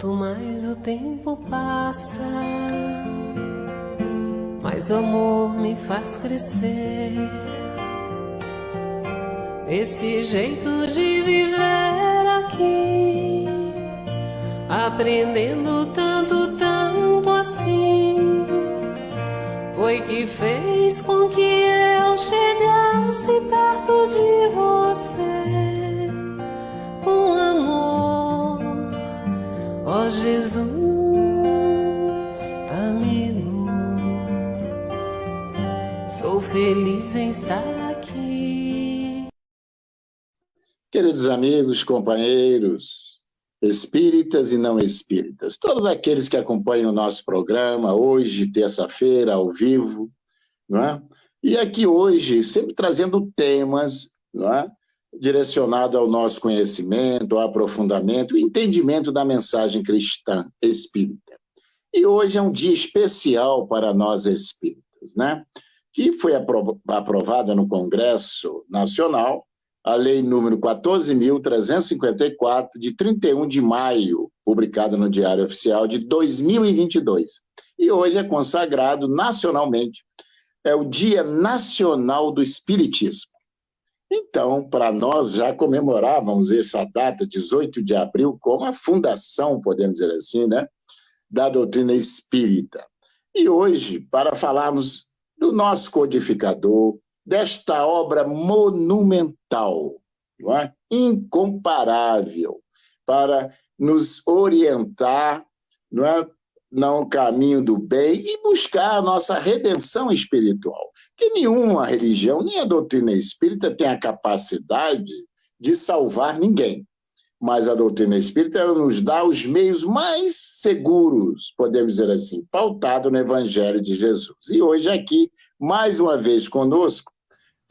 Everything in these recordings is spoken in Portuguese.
Quanto mais o tempo passa, mais o amor me faz crescer. Esse jeito de viver aqui, aprendendo tanto, tanto assim, foi que fez com que eu chegasse perto de você. Com amor, ó Jesus, amigo, sou feliz em estar aqui. Queridos amigos, companheiros, espíritas e não espíritas, todos aqueles que acompanham o nosso programa, hoje, terça-feira, ao vivo, não é? E aqui hoje, sempre trazendo temas, não é? Direcionado ao nosso conhecimento, ao aprofundamento, ao entendimento da mensagem cristã espírita. E hoje é um dia especial para nós espíritas, né? Que foi aprovada no Congresso Nacional a Lei número 14.354, de 31 de maio, publicada no Diário Oficial de 2022. E hoje é consagrado nacionalmente, é o Dia Nacional do Espiritismo. Então, para nós, já comemorávamos essa data, 18 de abril, como a fundação, podemos dizer assim, né, da doutrina espírita. E hoje, para falarmos do nosso codificador, desta obra monumental, não é? Incomparável, para nos orientar, não é? No caminho do bem e buscar a nossa redenção espiritual. Que nenhuma religião, nem a doutrina espírita tem a capacidade de salvar ninguém. Mas a doutrina espírita nos dá os meios mais seguros, podemos dizer assim, pautado no Evangelho de Jesus. E hoje aqui, mais uma vez conosco,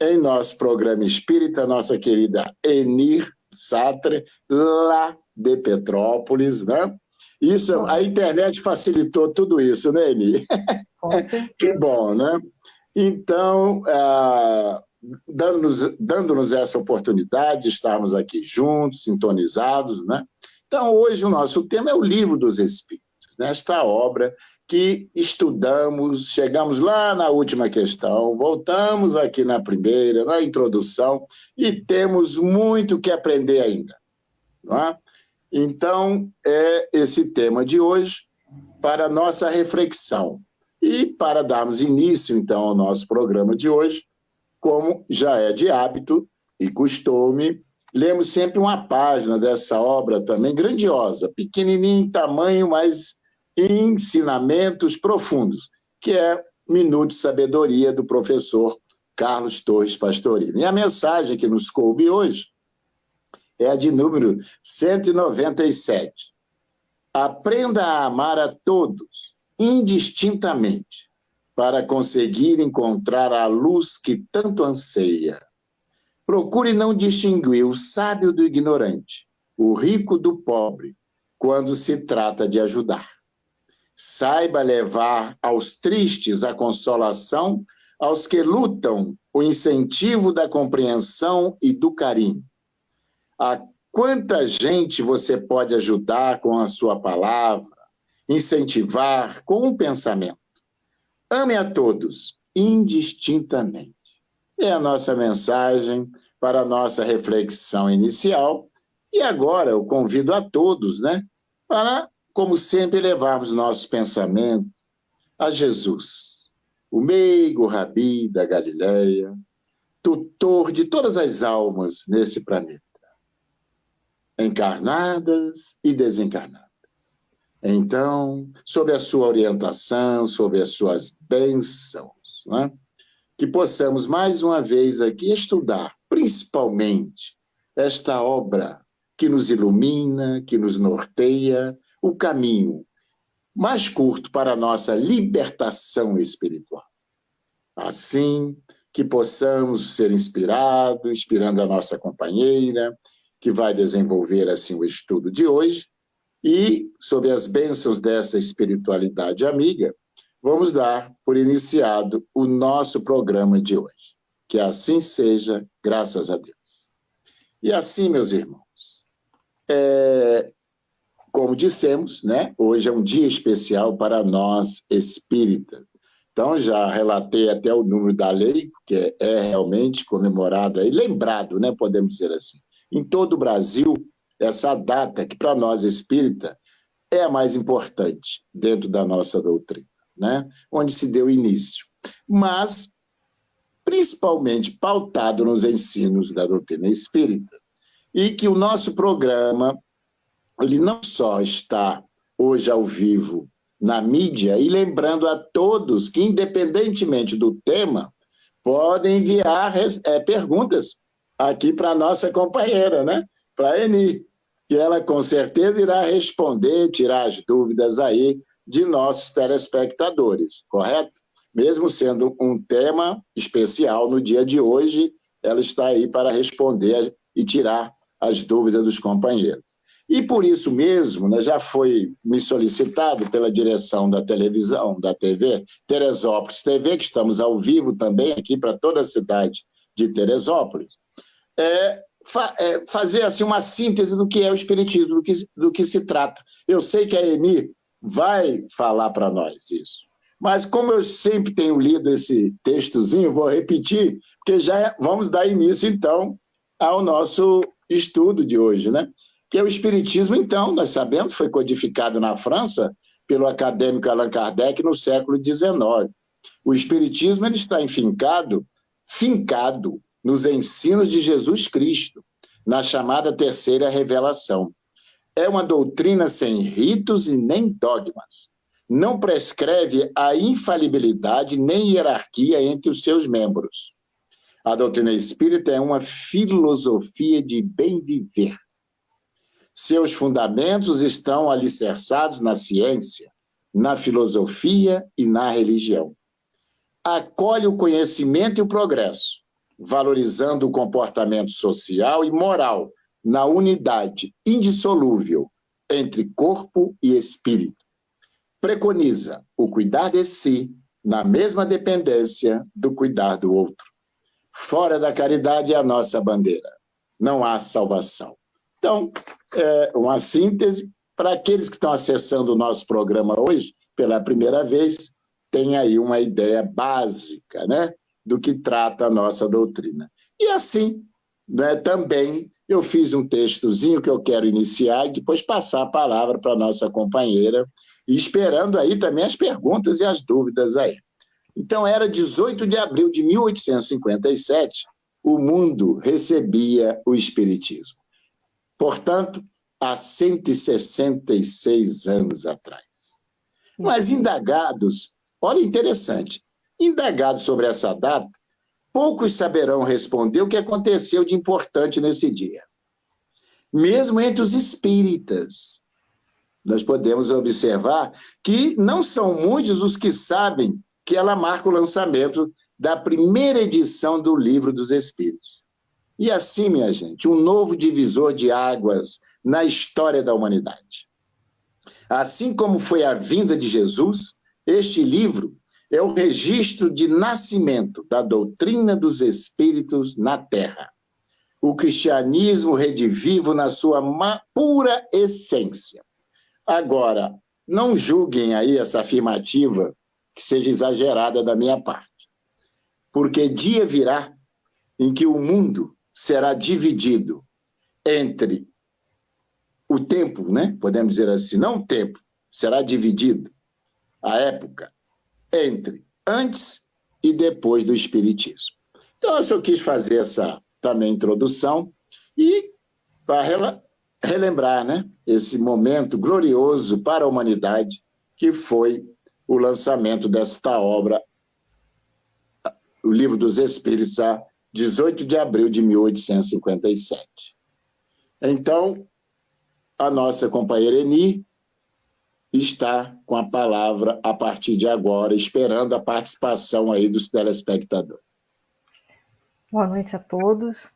em nosso programa espírita, nossa querida Enir Satre, lá de Petrópolis, né? Isso, a internet facilitou tudo isso, né, Eni? Com certeza. Que bom, né? Então, dando-nos essa oportunidade de estarmos aqui juntos, sintonizados, né? Então, hoje o nosso tema é o Livro dos Espíritos, né? Esta obra que estudamos, chegamos lá na última questão, voltamos aqui na primeira, na introdução, e temos muito que aprender ainda, não é? Então, é esse tema de hoje para a nossa reflexão. E para darmos início, então, ao nosso programa de hoje, como já é de hábito e costume, lemos sempre uma página dessa obra também grandiosa, pequenininha em tamanho, mas ensinamentos profundos, que é Minuto de Sabedoria, do professor Carlos Torres Pastorino. E a mensagem que nos coube hoje é a de número 197. Aprenda a amar a todos, indistintamente, para conseguir encontrar a luz que tanto anseia. Procure não distinguir o sábio do ignorante, o rico do pobre, quando se trata de ajudar. Saiba levar aos tristes a consolação, aos que lutam o incentivo da compreensão e do carinho. A quanta gente você pode ajudar com a sua palavra, incentivar com um pensamento. Ame a todos, indistintamente. É a nossa mensagem para a nossa reflexão inicial. E agora eu convido a todos, né, para, como sempre, levarmos nossos pensamentos a Jesus, o meigo rabi da Galileia, tutor de todas as almas nesse planeta, encarnadas e desencarnadas. Então, sob a sua orientação, sob as suas bênçãos, né, que possamos mais uma vez aqui estudar, principalmente, esta obra que nos ilumina, que nos norteia, o caminho mais curto para a nossa libertação espiritual. Assim, que possamos ser inspirados, inspirando a nossa companheira, que vai desenvolver assim o estudo de hoje, e, sob as bênçãos dessa espiritualidade amiga, vamos dar por iniciado o nosso programa de hoje. Que assim seja, graças a Deus. E assim, meus irmãos, como dissemos, né, hoje é um dia especial para nós espíritas. Então, já relatei até o número da lei, que é realmente comemorado e lembrado, né, podemos dizer assim. Em todo o Brasil, essa data, que para nós espírita é a mais importante dentro da nossa doutrina, né, onde se deu início. Mas, principalmente pautado nos ensinos da doutrina espírita, e que o nosso programa ele não só está hoje ao vivo na mídia, e lembrando a todos que, independentemente do tema, podem enviar perguntas aqui para a nossa companheira, né? Para a Eni, que ela com certeza irá responder, tirar as dúvidas aí de nossos telespectadores, correto? Mesmo sendo um tema especial no dia de hoje, ela está aí para responder e tirar as dúvidas dos companheiros. E por isso mesmo, né, já foi me solicitado pela direção da televisão, da TV, Teresópolis TV, que estamos ao vivo também aqui para toda a cidade de Teresópolis, fazer assim, uma síntese do que é o Espiritismo, do que se trata. Eu sei que a Eni vai falar para nós isso, mas como eu sempre tenho lido esse textozinho, vou repetir, porque já vamos dar início, então, ao nosso estudo de hoje, né? Que é o Espiritismo, então, nós sabemos, foi codificado na França pelo acadêmico Allan Kardec no século XIX. O Espiritismo ele está fincado nos ensinos de Jesus Cristo, na chamada Terceira Revelação. É uma doutrina sem ritos e nem dogmas. Não prescreve a infalibilidade nem hierarquia entre os seus membros. A doutrina espírita é uma filosofia de bem viver. Seus fundamentos estão alicerçados na ciência, na filosofia e na religião. Acolhe o conhecimento e o progresso, valorizando o comportamento social e moral na unidade indissolúvel entre corpo e espírito. Preconiza o cuidar de si na mesma dependência do cuidar do outro. Fora da caridade é a nossa bandeira. Não há salvação. Então, uma síntese para aqueles que estão acessando o nosso programa hoje, pela primeira vez, tem aí uma ideia básica, né, do que trata a nossa doutrina. E assim, né, também eu fiz um textozinho que eu quero iniciar e depois passar a palavra para a nossa companheira, e esperando aí também as perguntas e as dúvidas aí. Então, era 18 de abril de 1857, o mundo recebia o Espiritismo. Portanto, há 166 anos atrás. Mas indagados, olha interessante, indagados sobre essa data, poucos saberão responder o que aconteceu de importante nesse dia. Mesmo entre os espíritas, nós podemos observar que não são muitos os que sabem que ela marca o lançamento da primeira edição do Livro dos Espíritos. E assim, minha gente, um novo divisor de águas na história da humanidade. Assim como foi a vinda de Jesus, este livro é o registro de nascimento da doutrina dos Espíritos na Terra. O cristianismo redivivo na sua pura essência. Agora, não julguem aí essa afirmativa que seja exagerada da minha parte, porque dia virá em que o mundo será dividido entre o tempo, né? Podemos dizer assim, não o tempo, será dividido a época entre antes e depois do Espiritismo. Então, eu só quis fazer essa também introdução e para relembrar, né, esse momento glorioso para a humanidade que foi o lançamento desta obra, o Livro dos Espíritos, a 18 de abril de 1857. Então, a nossa companheira Eni está com a palavra a partir de agora, esperando a participação aí dos telespectadores. Boa noite a todos.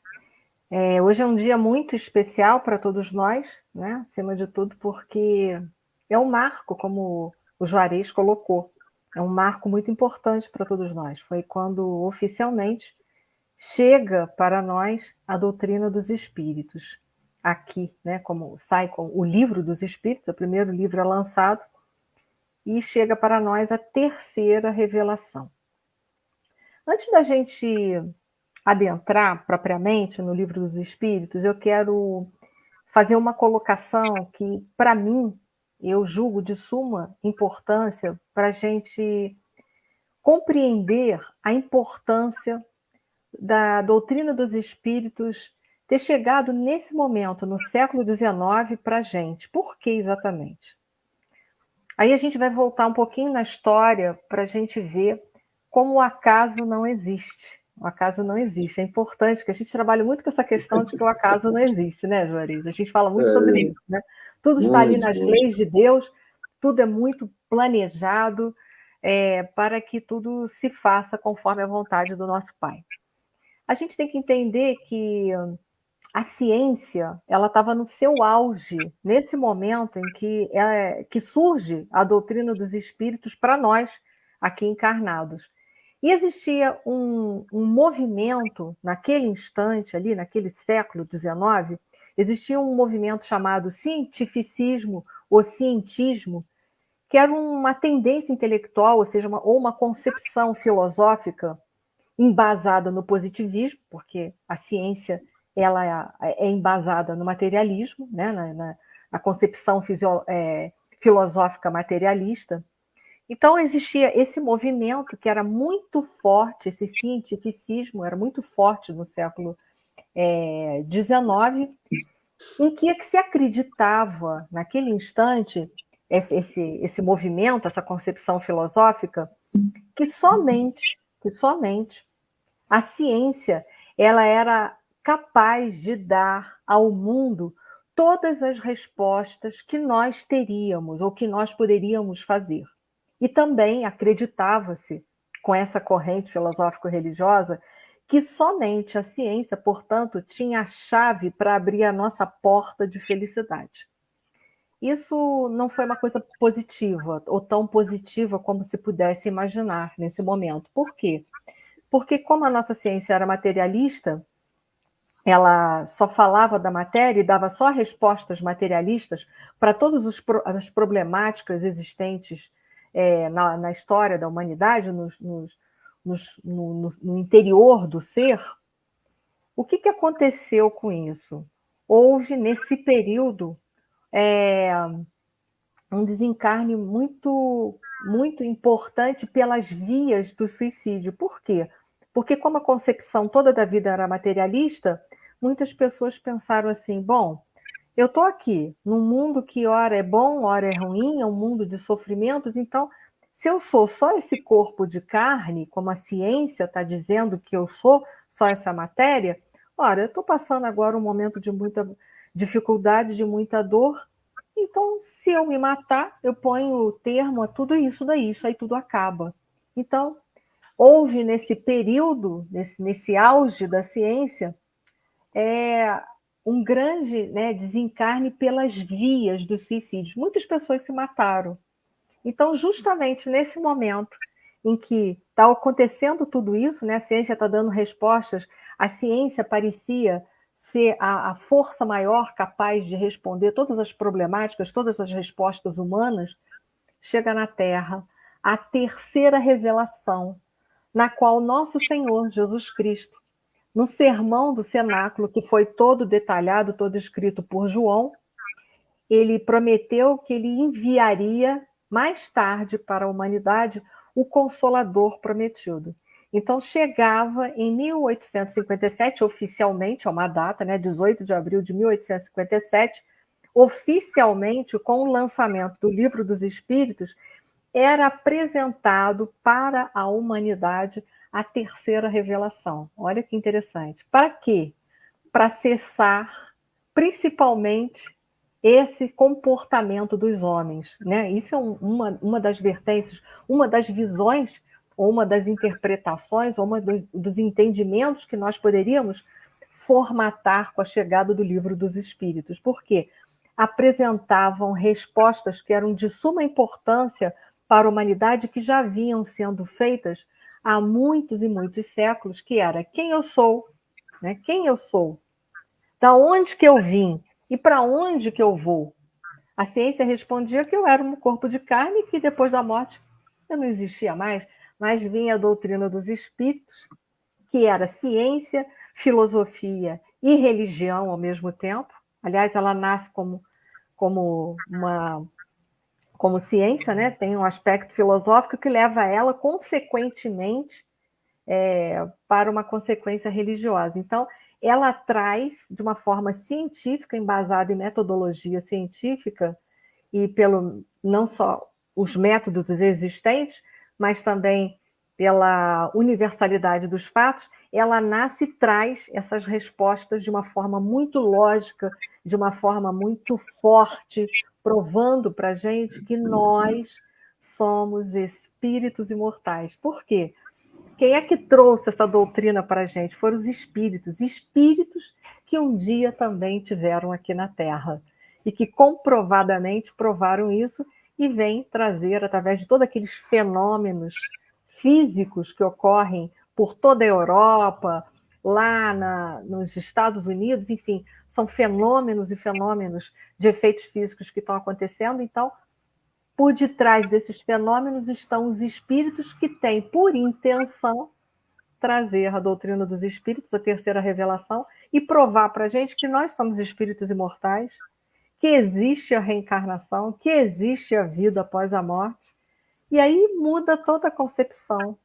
Hoje é um dia muito especial para todos nós, né? Acima de tudo porque é um marco, como o Juarez colocou, é um marco muito importante para todos nós. Foi quando oficialmente chega para nós a doutrina dos espíritos. aqui, né, como sai com o Livro dos Espíritos, o primeiro livro é lançado, e chega para nós a terceira revelação. Antes da gente adentrar propriamente no Livro dos Espíritos, eu quero fazer uma colocação que, para mim, eu julgo de suma importância para a gente compreender a importância da doutrina dos espíritos ter chegado nesse momento, no século XIX, para a gente. Por que exatamente? Aí a gente vai voltar um pouquinho na história para a gente ver como o acaso não existe. O acaso não existe. É importante, porque a gente trabalha muito com essa questão de que o acaso não existe, né, Juarez? A gente fala muito sobre isso, né? Tudo está ali nas leis de Deus, tudo é muito planejado para que tudo se faça conforme a vontade do nosso Pai. A gente tem que entender que a ciência ela estava no seu auge, nesse momento em que surge a doutrina dos espíritos para nós, aqui encarnados. E existia um movimento, naquele instante, ali, naquele século XIX, existia um movimento chamado cientificismo ou cientismo, que era uma tendência intelectual, ou seja, uma concepção filosófica embasada no positivismo, porque a ciência ela é embasada no materialismo, né, na concepção filosófica materialista. Então, existia esse movimento que era muito forte, esse cientificismo era muito forte no século XIX, em que se acreditava, naquele instante, esse movimento, essa concepção filosófica, que somente a ciência ela era capaz de dar ao mundo todas as respostas que nós teríamos ou que nós poderíamos fazer. E também acreditava-se, com essa corrente filosófico-religiosa, que somente a ciência, portanto, tinha a chave para abrir a nossa porta de felicidade. Isso não foi uma coisa positiva, ou tão positiva como se pudesse imaginar nesse momento. Por quê? Porque como a nossa ciência era materialista, ela só falava da matéria e dava só respostas materialistas para todas as problemáticas existentes na história da humanidade, no interior do ser. O que aconteceu com isso? Houve, nesse período, um desencarne muito, muito importante pelas vias do suicídio. Por quê? Porque como a concepção toda da vida era materialista, muitas pessoas pensaram assim, bom, eu estou aqui num mundo que ora é bom, ora é ruim, é um mundo de sofrimentos, então, se eu sou só esse corpo de carne, como a ciência está dizendo que eu sou, só essa matéria, ora, eu estou passando agora um momento de muita dificuldade, de muita dor, então, se eu me matar, eu ponho termo a tudo isso daí, isso aí tudo acaba. Então, houve nesse período, nesse auge da ciência, um grande desencarne pelas vias dos suicídios. Muitas pessoas se mataram. Então, justamente nesse momento em que está acontecendo tudo isso, né, a ciência está dando respostas, a ciência parecia ser a força maior capaz de responder todas as problemáticas, todas as respostas humanas, chega na Terra a terceira revelação, na qual nosso Senhor Jesus Cristo, no sermão do cenáculo, que foi todo detalhado, todo escrito por João, ele prometeu que ele enviaria mais tarde para a humanidade o Consolador prometido. Então, chegava em 1857, oficialmente, é uma data, 18 de abril de 1857, oficialmente, com o lançamento do Livro dos Espíritos, era apresentado para a humanidade a terceira revelação. Olha que interessante. Para quê? Para cessar, principalmente, esse comportamento dos homens. Isso é uma das vertentes, uma das visões, ou uma das interpretações, ou uma dos entendimentos que nós poderíamos formatar com a chegada do Livro dos Espíritos. Por quê? Apresentavam respostas que eram de suma importância para a humanidade, que já vinham sendo feitas há muitos e muitos séculos, que era quem eu sou, Quem eu sou? Da onde que eu vim? E para onde que eu vou? A ciência respondia que eu era um corpo de carne e que depois da morte eu não existia mais, mas vinha a doutrina dos espíritos, que era ciência, filosofia e religião ao mesmo tempo. Aliás, ela nasce como como ciência, né? Tem um aspecto filosófico que leva ela, consequentemente, para uma consequência religiosa. Então, ela traz, de uma forma científica, embasada em metodologia científica, e pelo não só os métodos existentes, mas também pela universalidade dos fatos, ela nasce e traz essas respostas de uma forma muito lógica, de uma forma muito forte, provando para a gente que nós somos espíritos imortais. Por quê? Quem é que trouxe essa doutrina para a gente? Foram os espíritos, espíritos que um dia também tiveram aqui na Terra e que comprovadamente provaram isso e vêm trazer, através de todos aqueles fenômenos físicos que ocorrem por toda a Europa, nos Estados Unidos, enfim, são fenômenos e fenômenos de efeitos físicos que estão acontecendo. Então, por detrás desses fenômenos estão os espíritos que têm por intenção trazer a doutrina dos espíritos, a terceira revelação, e provar para a gente que nós somos espíritos imortais, que existe a reencarnação, que existe a vida após a morte. E aí muda toda a concepção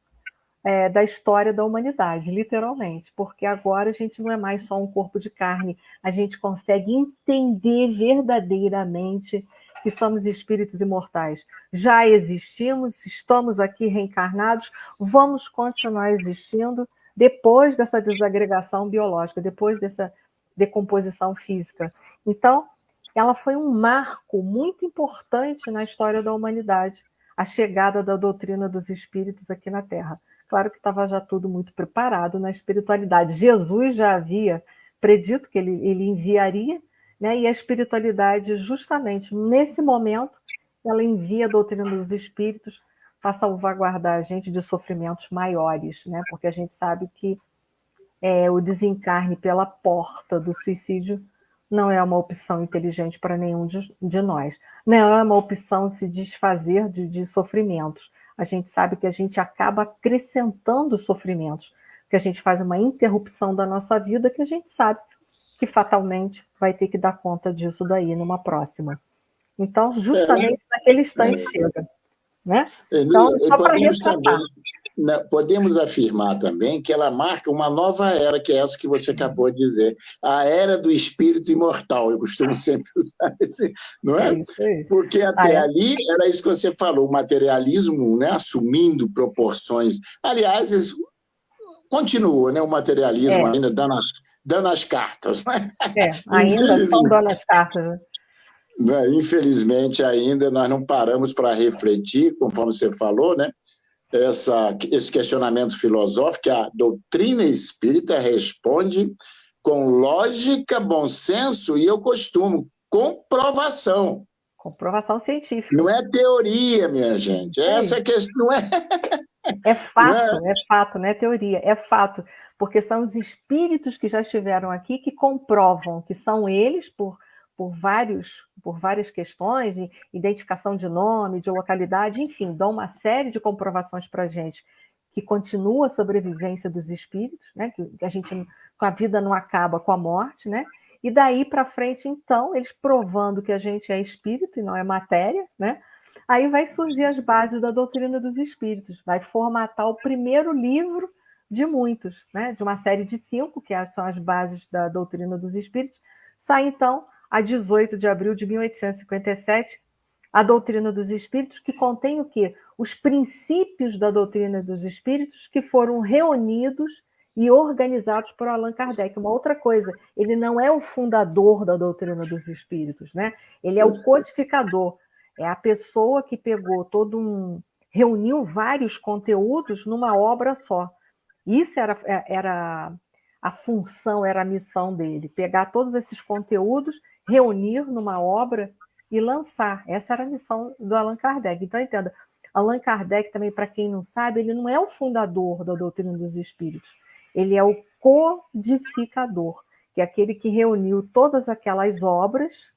da história da humanidade, literalmente, porque agora a gente não é mais só um corpo de carne, a gente consegue entender verdadeiramente que somos espíritos imortais. Já existimos, estamos aqui reencarnados, vamos continuar existindo depois dessa desagregação biológica, depois dessa decomposição física. Então, ela foi um marco muito importante na história da humanidade, a chegada da doutrina dos espíritos aqui na Terra. Claro que estava já tudo muito preparado na espiritualidade. Jesus já havia predito que ele enviaria, né? E a espiritualidade, justamente nesse momento, ela envia a doutrina dos espíritos para salvaguardar a gente de sofrimentos maiores, né? Porque a gente sabe que o desencarne pela porta do suicídio não é uma opção inteligente para nenhum de nós. Não é uma opção se desfazer de sofrimentos. A gente sabe que a gente acaba acrescentando sofrimentos, que a gente faz uma interrupção da nossa vida que a gente sabe que fatalmente vai ter que dar conta disso daí numa próxima. Então, justamente naquele instante chega, né? Então, só para resgatar. Podemos afirmar também que ela marca uma nova era, que é essa que você acabou de dizer, a era do espírito imortal. Eu costumo sempre usar esse, não é? Porque até ali era isso que você falou, o materialismo, né, assumindo proporções. Aliás, continua, né, o materialismo ainda dando as cartas. Né? Ainda estão dando as cartas. Né? Infelizmente, ainda nós não paramos para refletir, conforme você falou, né? Esse questionamento filosófico, que a doutrina espírita responde com lógica, bom senso e, eu costumo, comprovação. Comprovação científica. Não é teoria, minha gente. Essa é a questão. Não é... É fato, não é teoria, é fato. Porque são os espíritos que já estiveram aqui que comprovam que são eles, por várias questões, de identificação de nome, de localidade, enfim, dão uma série de comprovações para a gente que continua a sobrevivência dos espíritos, né? Que a vida não acaba com a morte, né? E daí para frente, então, eles provando que a gente é espírito e não é matéria, né? Aí vai surgir as bases da doutrina dos espíritos, vai formatar o primeiro livro de muitos, né? De uma série de 5, que são as bases da doutrina dos espíritos. Sai, então, a 18 de abril de 1857, a doutrina dos espíritos, que contém o quê? Os princípios da doutrina dos espíritos que foram reunidos e organizados por Allan Kardec. Uma outra coisa, ele não é o fundador da doutrina dos espíritos, né? Ele é o codificador, é a pessoa que pegou reuniu vários conteúdos numa obra só. Isso era a função, era a missão dele, pegar todos esses conteúdos, reunir numa obra e lançar. Essa era a missão do Allan Kardec. Então, entenda, Allan Kardec, também, para quem não sabe, ele não é o fundador da doutrina dos espíritos, ele é o codificador. que é aquele que reuniu todas aquelas obras,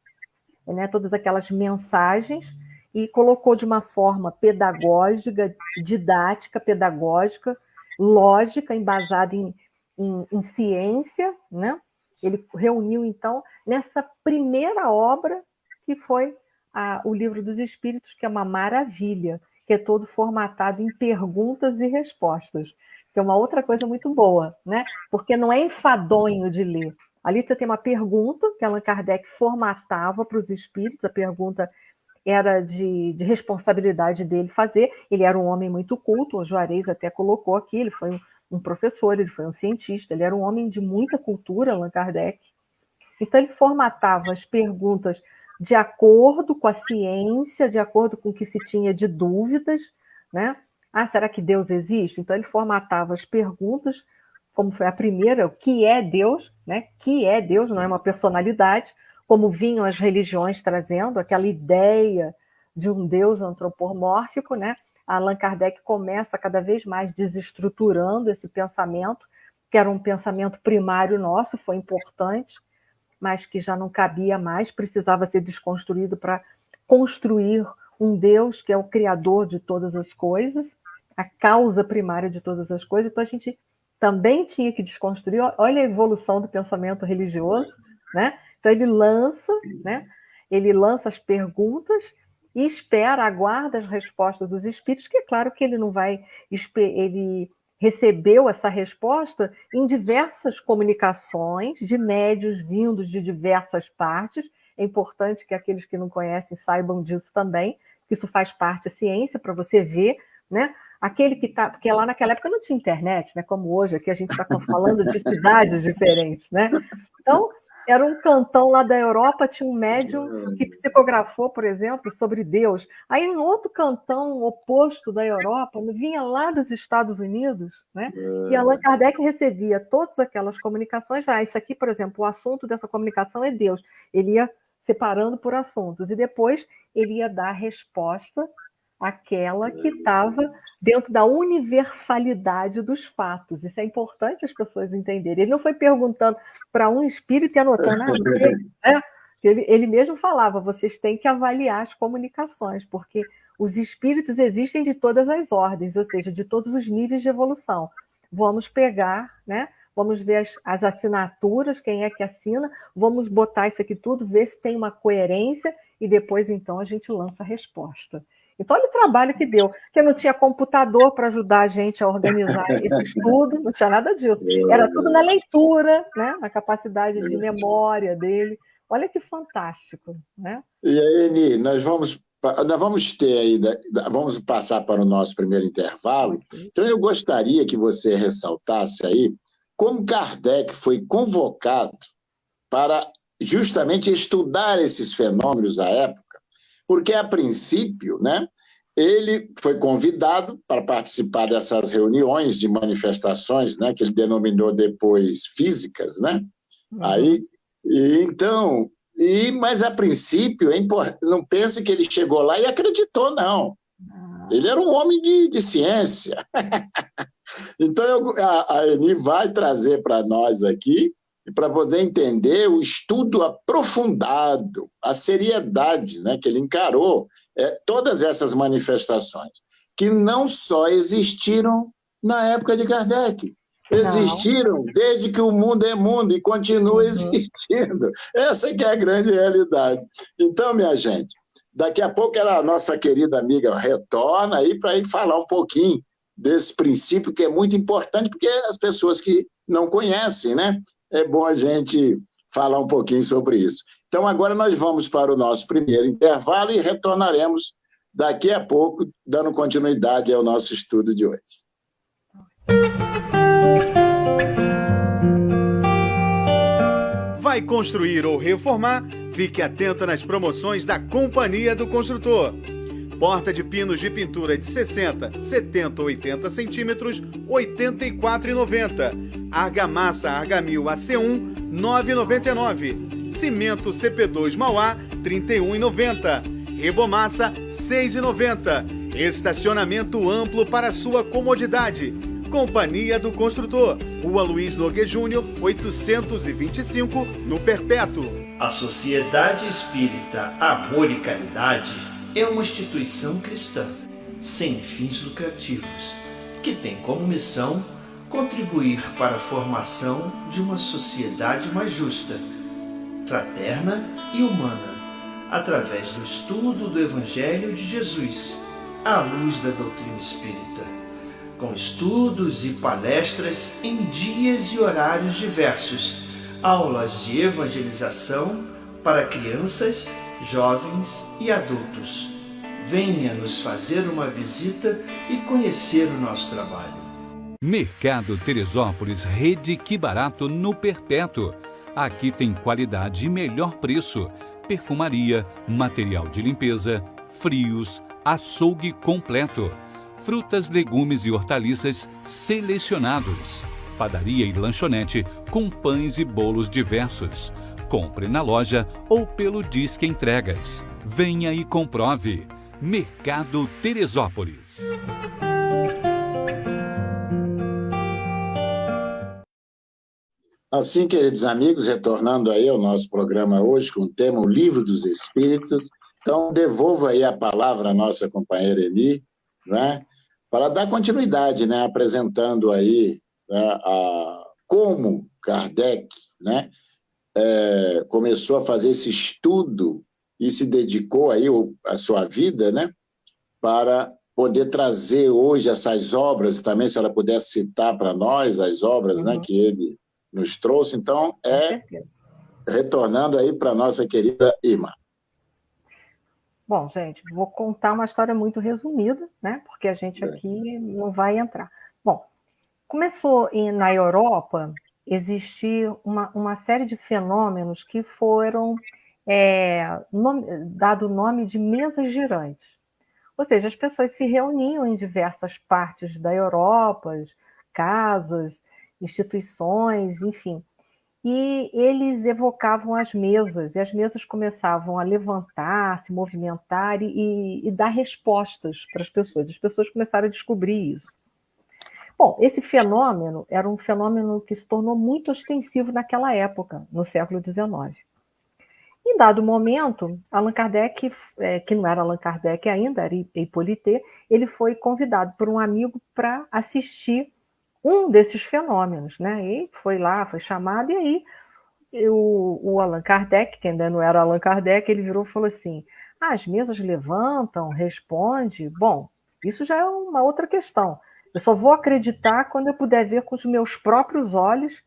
né, todas aquelas mensagens, e colocou de uma forma pedagógica, didática, pedagógica, lógica, embasada em ciência, né? Ele reuniu, então, nessa primeira obra, que foi o Livro dos Espíritos, que é uma maravilha, que é todo formatado em perguntas e respostas, que é uma outra coisa muito boa, né? Porque não é enfadonho de ler. Ali você tem uma pergunta que Allan Kardec formatava para os espíritos, a pergunta era de responsabilidade dele fazer. Ele era um homem muito culto, o Juarez até colocou aqui, ele foi um professor, ele foi um cientista, ele era um homem de muita cultura, Allan Kardec. Então ele formatava as perguntas de acordo com a ciência, de acordo com o que se tinha de dúvidas, né? Será que Deus existe? Então ele formatava as perguntas, como foi a primeira, o que é Deus, né? Que é Deus, não é uma personalidade, como vinham as religiões trazendo, aquela ideia de um Deus antropomórfico, né? Allan Kardec começa cada vez mais desestruturando esse pensamento, que era um pensamento primário nosso, foi importante, mas que já não cabia mais, precisava ser desconstruído para construir um Deus que é o criador de todas as coisas, a causa primária de todas as coisas. Então a gente também tinha que desconstruir. Olha a evolução do pensamento religioso, né? Então ele lança, né? Ele lança as perguntas e espera, aguarda as respostas dos espíritos, que é claro que ele não vai, ele recebeu essa resposta em diversas comunicações de médiuns vindos de diversas partes. É importante que aqueles que não conhecem saibam disso também, que isso faz parte da ciência, para você ver, né? Aquele que está, porque lá naquela época não tinha internet, né? Como hoje, aqui a gente está falando de cidades diferentes, né? Então, era um cantão lá da Europa, tinha um médium que psicografou, por exemplo, sobre Deus. Aí, em outro cantão oposto da Europa, vinha lá dos Estados Unidos, né? E Allan Kardec recebia todas aquelas comunicações. Isso aqui, por exemplo, o assunto dessa comunicação é Deus. Ele ia separando por assuntos, e depois ele ia dar a resposta àquela que estava dentro da universalidade dos fatos. Isso é importante as pessoas entenderem. Ele não foi perguntando para um espírito e anotando, né? Ele mesmo falava, vocês têm que avaliar as comunicações, porque os espíritos existem de todas as ordens, ou seja, de todos os níveis de evolução. Vamos pegar, né? Vamos ver as assinaturas, quem é que assina, vamos botar isso aqui tudo, ver se tem uma coerência, e depois, então, a gente lança a resposta. Então, olha o trabalho que deu, porque não tinha computador para ajudar a gente a organizar esse estudo, não tinha nada disso. Era tudo na leitura, né? Na capacidade de memória dele. Olha que fantástico, né? E aí, Eni, nós vamos ter aí, vamos passar para o nosso primeiro intervalo. Okay. Então, eu gostaria que você ressaltasse aí como Kardec foi convocado para justamente estudar esses fenômenos da época, porque, a princípio, né, ele foi convidado para participar dessas reuniões de manifestações, né, que ele denominou depois físicas, né? Aí, mas, a princípio, não pense que ele chegou lá e acreditou, não. Ele era um homem de ciência. Então, a Eni vai trazer para nós aqui, para poder entender o estudo aprofundado, a seriedade, né, que ele encarou todas essas manifestações, que não só existiram na época de Kardec, existiram desde que o mundo é mundo e continua existindo. Essa que é a grande realidade. Então, minha gente, daqui a pouco a nossa querida amiga retorna aí para ir falar um pouquinho desse princípio que é muito importante, porque as pessoas que não conhecem, né? É bom a gente falar um pouquinho sobre isso. Então, agora nós vamos para o nosso primeiro intervalo e retornaremos daqui a pouco, dando continuidade ao nosso estudo de hoje. Vai construir ou reformar? Fique atento nas promoções da Companhia do Construtor. Porta de pinos de pintura de 60, 70 ou 80 centímetros, R$ 84,90. Argamassa Argamil AC1, R$ 9,99. Cimento CP2 Mauá, R$ 31,90. Rebomassa, R$ 6,90. Estacionamento amplo para sua comodidade. Companhia do Construtor, Rua Luiz Nogueira Júnior, 825, no Perpétuo. A Sociedade Espírita Amor e Caridade é uma instituição cristã, sem fins lucrativos, que tem como missão contribuir para a formação de uma sociedade mais justa, fraterna e humana, através do estudo do Evangelho de Jesus, à luz da doutrina espírita, com estudos e palestras em dias e horários diversos, aulas de evangelização para crianças, jovens e adultos. Venha nos fazer uma visita e conhecer o nosso trabalho. Mercado Teresópolis, Rede Que Barato, no Perpétuo. Aqui tem qualidade e melhor preço. Perfumaria, material de limpeza, frios, açougue completo. Frutas, legumes e hortaliças selecionados. Padaria e lanchonete com pães e bolos diversos. Compre na loja ou pelo Disque Entregas. Venha e comprove. Mercado Teresópolis. Assim, queridos amigos, retornando aí ao nosso programa hoje com o tema O Livro dos Espíritos, então devolvo aí a palavra à nossa companheira Eni, né, para dar continuidade, né, apresentando aí, né, como Kardec, né, começou a fazer esse estudo e se dedicou aí a sua vida, né, para poder trazer hoje essas obras, também se ela pudesse citar para nós as obras, né, que ele nos trouxe. Então, retornando aí para a nossa querida irmã. Bom, gente, vou contar uma história muito resumida, né? Porque a gente aqui não vai entrar. Bom, começou na Europa existir uma série de fenômenos que foram dado o nome de mesas girantes. Ou seja, as pessoas se reuniam em diversas partes da Europa, casas, instituições, enfim. E eles evocavam as mesas, e as mesas começavam a levantar, se movimentar e dar respostas para as pessoas. As pessoas começaram a descobrir isso. Bom, esse fenômeno era um fenômeno que se tornou muito ostensivo naquela época, no século XIX. Em dado momento, Allan Kardec, que não era Allan Kardec ainda, era Hippolyte, ele foi convidado por um amigo para assistir um desses fenômenos, né? E foi lá, foi chamado, e aí o Allan Kardec, que ainda não era Allan Kardec, ele virou e falou assim: as mesas levantam, responde. Bom, isso já é uma outra questão. Eu só vou acreditar quando eu puder ver com os meus próprios olhos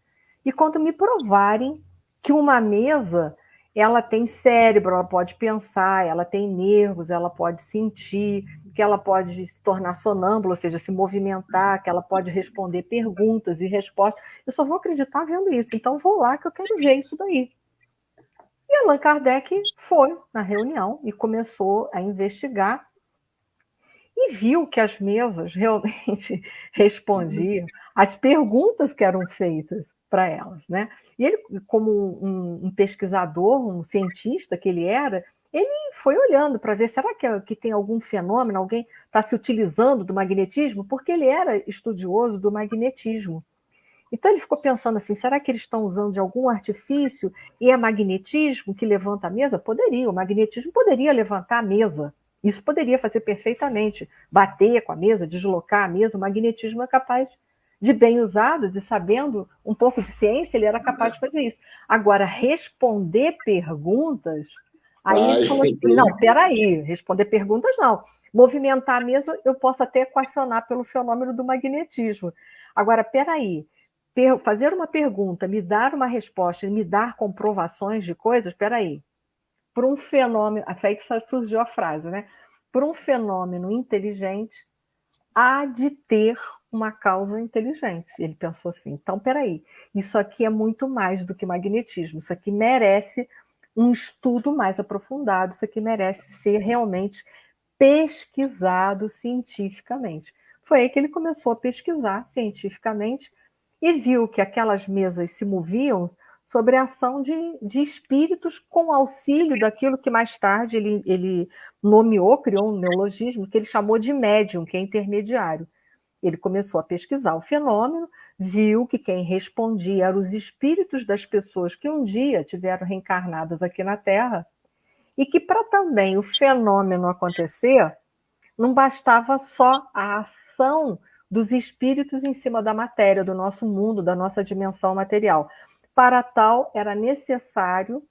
e quando me provarem que uma mesa, ela tem cérebro, ela pode pensar, ela tem nervos, ela pode sentir, que ela pode se tornar sonâmbula, ou seja, se movimentar, que ela pode responder perguntas e respostas. Eu só vou acreditar vendo isso, então vou lá que eu quero ver isso daí. E Allan Kardec foi na reunião e começou a investigar e viu que as mesas realmente respondiam às perguntas que eram feitas para elas, né? E ele, como um pesquisador, um cientista que ele era, ele foi olhando para ver, será que tem algum fenômeno, alguém está se utilizando do magnetismo? Porque ele era estudioso do magnetismo. Então ele ficou pensando assim, será que eles estão usando de algum artifício e é magnetismo que levanta a mesa? Poderia, o magnetismo poderia levantar a mesa. Isso poderia fazer perfeitamente, bater com a mesa, deslocar a mesa. O magnetismo é capaz de, bem usado, de sabendo um pouco de ciência, ele era capaz de fazer isso. Agora, responder perguntas, aí ele falou assim, não, peraí, responder perguntas não. Movimentar a mesa eu posso até equacionar pelo fenômeno do magnetismo. Agora, peraí, fazer uma pergunta, me dar uma resposta, me dar comprovações de coisas, peraí. Por um fenômeno, até que surgiu a frase, né? Por um fenômeno inteligente, há de ter uma causa inteligente. Ele pensou assim, então, peraí, isso aqui é muito mais do que magnetismo, isso aqui merece um estudo mais aprofundado, isso aqui merece ser realmente pesquisado cientificamente. Foi aí que ele começou a pesquisar cientificamente e viu que aquelas mesas se moviam sobre a ação de espíritos com auxílio daquilo que mais tarde ele nomeou, criou um neologismo, que ele chamou de médium, que é intermediário. Ele começou a pesquisar o fenômeno, viu que quem respondia eram os espíritos das pessoas que um dia tiveram reencarnadas aqui na Terra, e que para também o fenômeno acontecer, não bastava só a ação dos espíritos em cima da matéria, do nosso mundo, da nossa dimensão material. Para tal, era necessário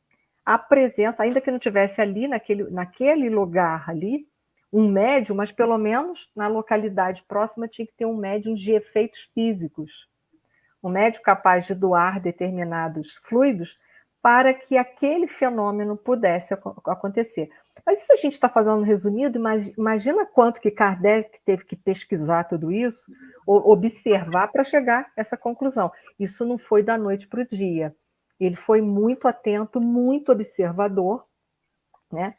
a presença, ainda que não tivesse ali, naquele lugar ali, um médium, mas pelo menos na localidade próxima tinha que ter um médium de efeitos físicos. Um médium capaz de doar determinados fluidos para que aquele fenômeno pudesse acontecer. Mas isso a gente está fazendo resumido, mas imagina quanto que Kardec teve que pesquisar tudo isso, observar para chegar a essa conclusão. Isso não foi da noite para o dia. Ele foi muito atento, muito observador, né?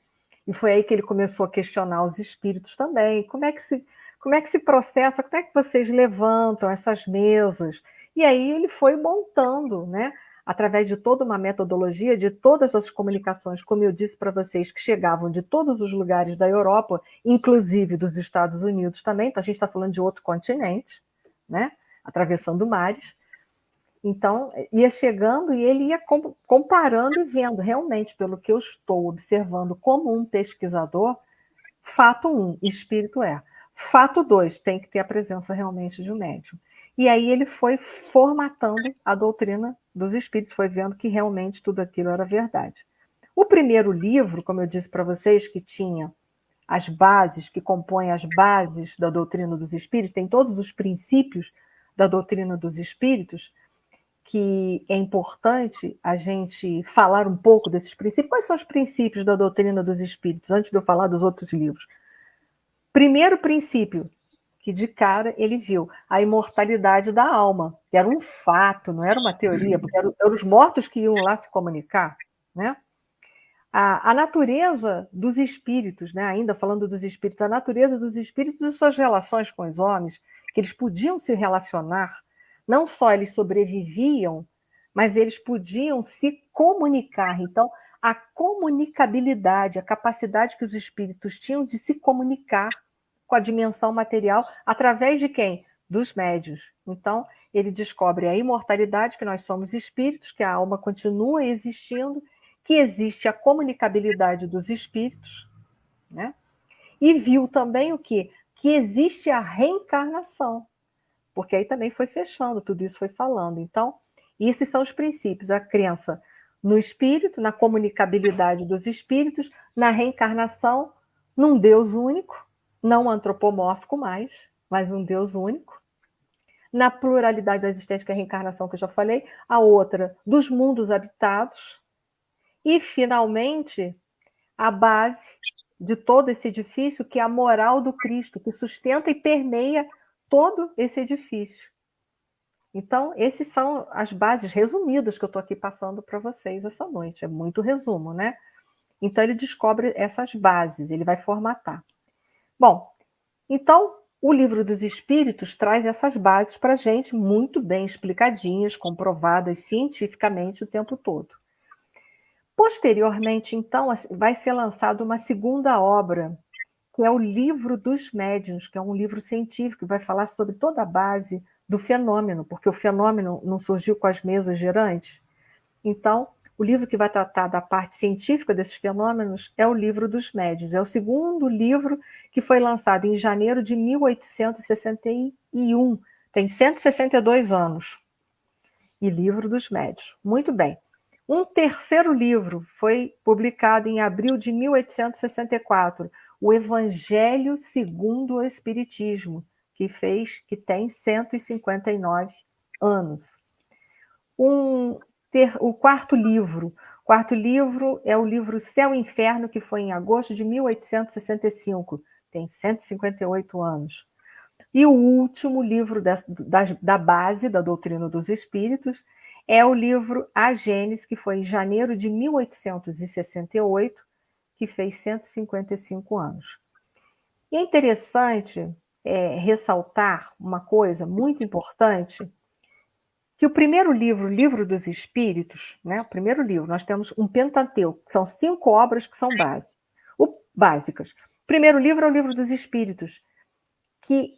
E foi aí que ele começou a questionar os espíritos também. Como é que se processa, como é que vocês levantam essas mesas? E aí ele foi montando, né? Através de toda uma metodologia, de todas as comunicações, como eu disse para vocês, que chegavam de todos os lugares da Europa, inclusive dos Estados Unidos também, então a gente está falando de outro continente, né? Atravessando mares. Então, ia chegando e ele ia comparando e vendo, realmente, pelo que eu estou observando como um pesquisador, fato 1, espírito é. Fato 2, tem que ter a presença realmente de um médium. E aí ele foi formatando a doutrina dos espíritos, foi vendo que realmente tudo aquilo era verdade. O primeiro livro, como eu disse para vocês, que tinha as bases, que compõem as bases da doutrina dos espíritos, tem todos os princípios da doutrina dos espíritos, que é importante a gente falar um pouco desses princípios. Quais são os princípios da doutrina dos espíritos, antes de eu falar dos outros livros? Primeiro princípio, que de cara ele viu, a imortalidade da alma, que era um fato, não era uma teoria, porque eram os mortos que iam lá se comunicar, né? A natureza dos espíritos, né? Ainda falando dos espíritos, a natureza dos espíritos e suas relações com os homens, que eles podiam se relacionar, não só eles sobreviviam, mas eles podiam se comunicar. Então, a comunicabilidade, a capacidade que os espíritos tinham de se comunicar com a dimensão material, através de quem? Dos médiuns. Então, ele descobre a imortalidade, que nós somos espíritos, que a alma continua existindo, que existe a comunicabilidade dos espíritos, né? E viu também o quê? Que existe a reencarnação, porque aí também foi fechando, tudo isso foi falando. Então, esses são os princípios, a crença no espírito, na comunicabilidade dos espíritos, na reencarnação, num Deus único, não antropomórfico mais, mas um Deus único, na pluralidade da existência, que é a reencarnação que eu já falei, a outra dos mundos habitados, e, finalmente, a base de todo esse edifício, que é a moral do Cristo, que sustenta e permeia todo esse edifício. Então, essas são as bases resumidas que eu estou aqui passando para vocês essa noite. É muito resumo, né? Então, ele descobre essas bases, ele vai formatar. Bom, então, o Livro dos Espíritos traz essas bases para a gente, muito bem explicadinhas, comprovadas cientificamente o tempo todo. Posteriormente, então, vai ser lançada uma segunda obra, que é o Livro dos Médiuns, que é um livro científico, que vai falar sobre toda a base do fenômeno, porque o fenômeno não surgiu com as mesas girantes. Então, o livro que vai tratar da parte científica desses fenômenos é o Livro dos Médiuns. É o segundo livro que foi lançado em janeiro de 1861. Tem 162 anos. E Livro dos Médiuns. Muito bem. Um terceiro livro foi publicado em abril de 1864, o Evangelho segundo o Espiritismo, que tem 159 anos. O quarto livro é o livro Céu e Inferno, que foi em agosto de 1865, tem 158 anos. E o último livro da base da doutrina dos espíritos é o livro A Gênese, que foi em janeiro de 1868, que fez 155 anos. E é interessante ressaltar uma coisa muito importante, que o primeiro livro, Livro dos Espíritos, né, o primeiro livro, nós temos um Pentateuco, que são 5 obras que são básicas. O primeiro livro é o Livro dos Espíritos, que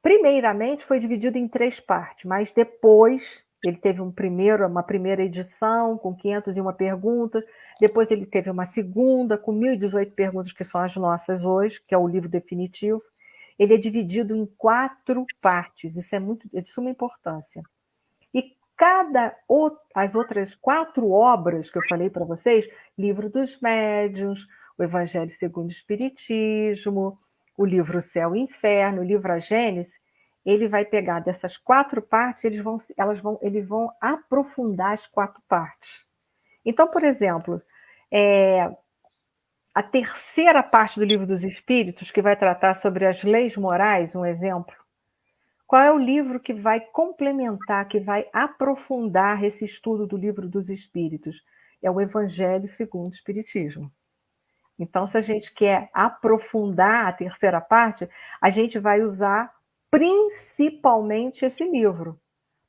Primeiramente foi dividido em 3 partes, mas depois ele teve uma primeira edição com 501 perguntas, depois ele teve uma segunda com 1018 perguntas, que são as nossas hoje, que é o livro definitivo. Ele é dividido em 4 partes, isso é de suma importância. E as outras 4 obras que eu falei para vocês, Livro dos Médiuns, o Evangelho segundo o Espiritismo, o livro Céu e Inferno, o livro A Gênese, ele vai pegar dessas 4 partes, eles vão aprofundar as 4 partes. Então, por exemplo, a terceira parte do Livro dos Espíritos, que vai tratar sobre as leis morais, um exemplo, qual é o livro que vai complementar, que vai aprofundar esse estudo do Livro dos Espíritos? É o Evangelho segundo o Espiritismo. Então, se a gente quer aprofundar a terceira parte, a gente vai usar principalmente esse livro.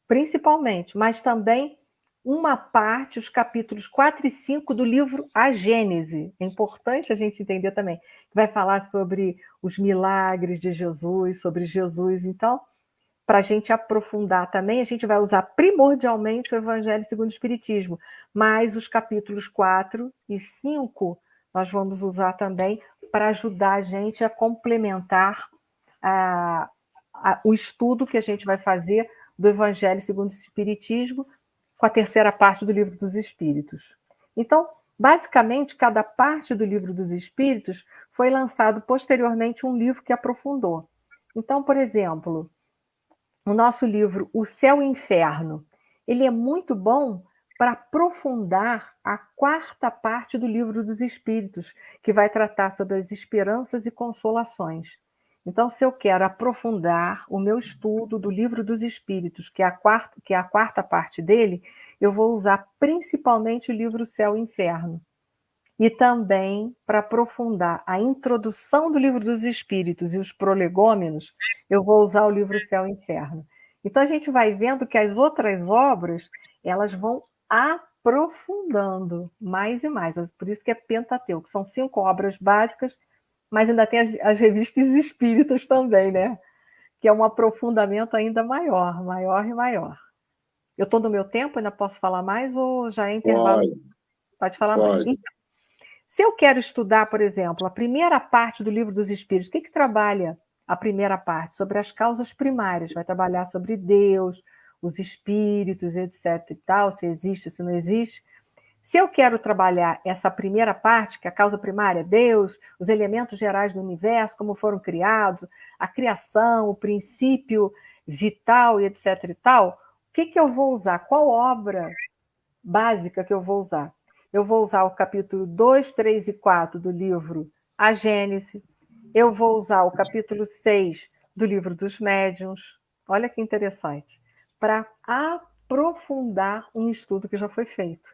Principalmente, mas também uma parte, os capítulos 4 e 5 do livro A Gênese. É importante a gente entender também. Vai falar sobre os milagres de Jesus, sobre Jesus. Então, para a gente aprofundar também, a gente vai usar primordialmente o Evangelho segundo o Espiritismo, mas os capítulos 4 e 5 nós vamos usar também para ajudar a gente a complementar o estudo que a gente vai fazer do Evangelho segundo o Espiritismo com a terceira parte do Livro dos Espíritos. Então, basicamente, cada parte do Livro dos Espíritos foi lançado posteriormente um livro que aprofundou. Então, por exemplo, o nosso livro O Céu e o Inferno, ele é muito bom para aprofundar a 4ª parte do Livro dos Espíritos, que vai tratar sobre as esperanças e consolações. Então, se eu quero aprofundar o meu estudo do Livro dos Espíritos, que é a 4ª parte dele, eu vou usar principalmente o livro Céu e Inferno. E também, para aprofundar a introdução do Livro dos Espíritos e os prolegômenos, eu vou usar o livro Céu e Inferno. Então, a gente vai vendo que as outras obras, elas vão aprofundando mais e mais. Por isso que é Pentateuco. São 5 obras básicas, mas ainda tem as revistas espíritas também, né? Que é um aprofundamento ainda maior, maior e maior. Eu estou no meu tempo, ainda posso falar mais ou já é intervalo? Pode falar mais. Então, se eu quero estudar, por exemplo, a primeira parte do Livro dos Espíritos, o que trabalha a primeira parte? Sobre as causas primárias. Vai trabalhar sobre Deus, os espíritos, etc. e tal, se existe, se não existe. Se eu quero trabalhar essa primeira parte, que é a causa primária, Deus, os elementos gerais do universo, como foram criados, a criação, o princípio vital e etc. e tal, o que eu vou usar? Qual obra básica que eu vou usar? Eu vou usar o capítulo 2, 3 e 4 do livro A Gênese. Eu vou usar o capítulo 6 do Livro dos Médiuns. Olha que interessante. Para aprofundar um estudo que já foi feito.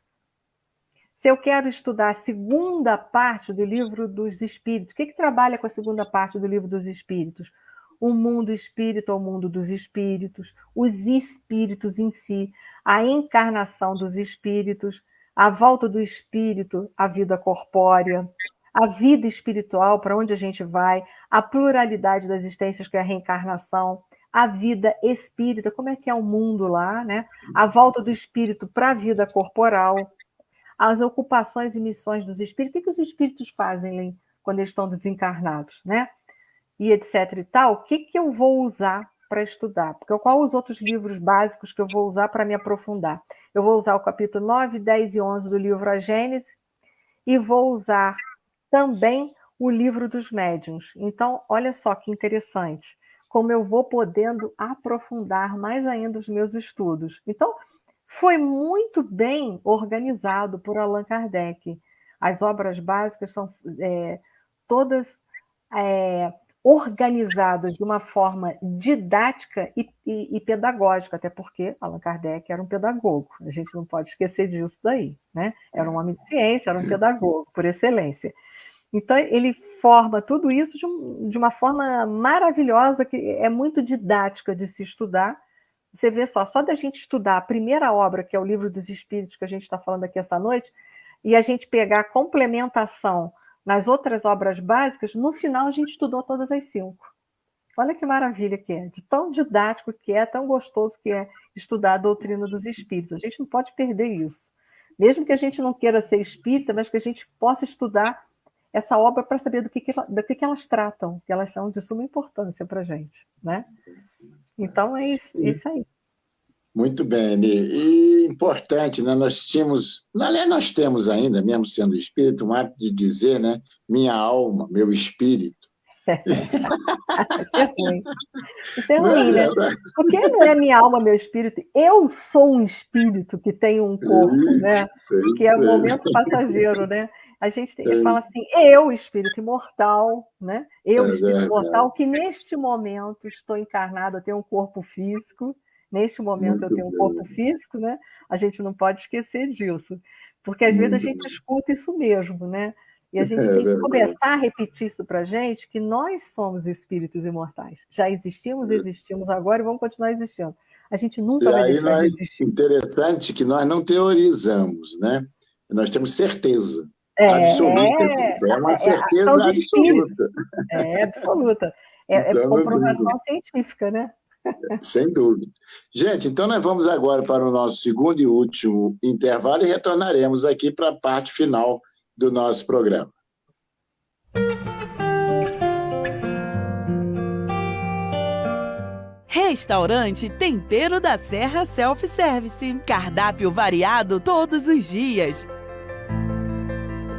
Se eu quero estudar a segunda parte do Livro dos Espíritos, o que trabalha com a segunda parte do Livro dos Espíritos? O mundo espírita, o mundo dos espíritos, os espíritos em si, a encarnação dos espíritos, a volta do espírito à vida corpórea, a vida espiritual, para onde a gente vai, a pluralidade das existências, que é a reencarnação, a vida espírita, como é que é o mundo lá, né? A volta do espírito para a vida corporal, as ocupações e missões dos espíritos, o que os espíritos fazem quando eles estão desencarnados, né? E etc e tal, o que eu vou usar para estudar? Porque qual os outros livros básicos que eu vou usar para me aprofundar? Eu vou usar o capítulo 9, 10 e 11 do livro A Gênese e vou usar também o Livro dos Médiuns. Então, olha só que interessante, como eu vou podendo aprofundar mais ainda os meus estudos. Então, foi muito bem organizado por Allan Kardec. As obras básicas são todas organizadas de uma forma didática e pedagógica, até porque Allan Kardec era um pedagogo. A gente não pode esquecer disso daí, né? Era um homem de ciência, era um pedagogo, por excelência. Então, ele forma tudo isso de uma forma maravilhosa, que é muito didática de se estudar. Você vê só da gente estudar a primeira obra, que é o Livro dos Espíritos, que a gente está falando aqui essa noite, e a gente pegar a complementação nas outras obras básicas, no final a gente estudou todas as 5. Olha que maravilha que é, de tão didático que é, tão gostoso que é estudar a doutrina dos espíritos. A gente não pode perder isso. Mesmo que a gente não queira ser espírita, mas que a gente possa estudar essa obra para saber do que elas tratam, que elas são de suma importância para a gente, né? Então, é isso aí. Muito bem, e importante, né? Nós temos ainda, mesmo sendo espírito, um hábito de dizer, né? Minha alma, meu espírito. Isso é ruim. Isso é ruim, né? Porque não é minha alma, meu espírito. Eu sou um espírito que tem um corpo, né? Que é um momento passageiro, né? A gente fala assim, eu, espírito imortal, né? Eu, espírito imortal, que neste momento estou encarnado, eu tenho um corpo físico. Neste momento eu tenho um corpo físico, né? A gente não pode esquecer disso. Porque às vezes a gente escuta isso mesmo, né? E a gente tem que começar a repetir isso para a gente, que nós somos espíritos imortais. Já existimos agora e vamos continuar existindo. A gente nunca vai deixar de existir. Interessante que nós não teorizamos, né? Nós temos certeza. Absoluta. É uma certeza absoluta. Absoluta. É comprovação científica, né? Sem dúvida. Gente, então nós vamos agora para o nosso segundo e último intervalo e retornaremos aqui para a parte final do nosso programa. Restaurante Tempero da Serra Self-Service. Cardápio variado todos os dias.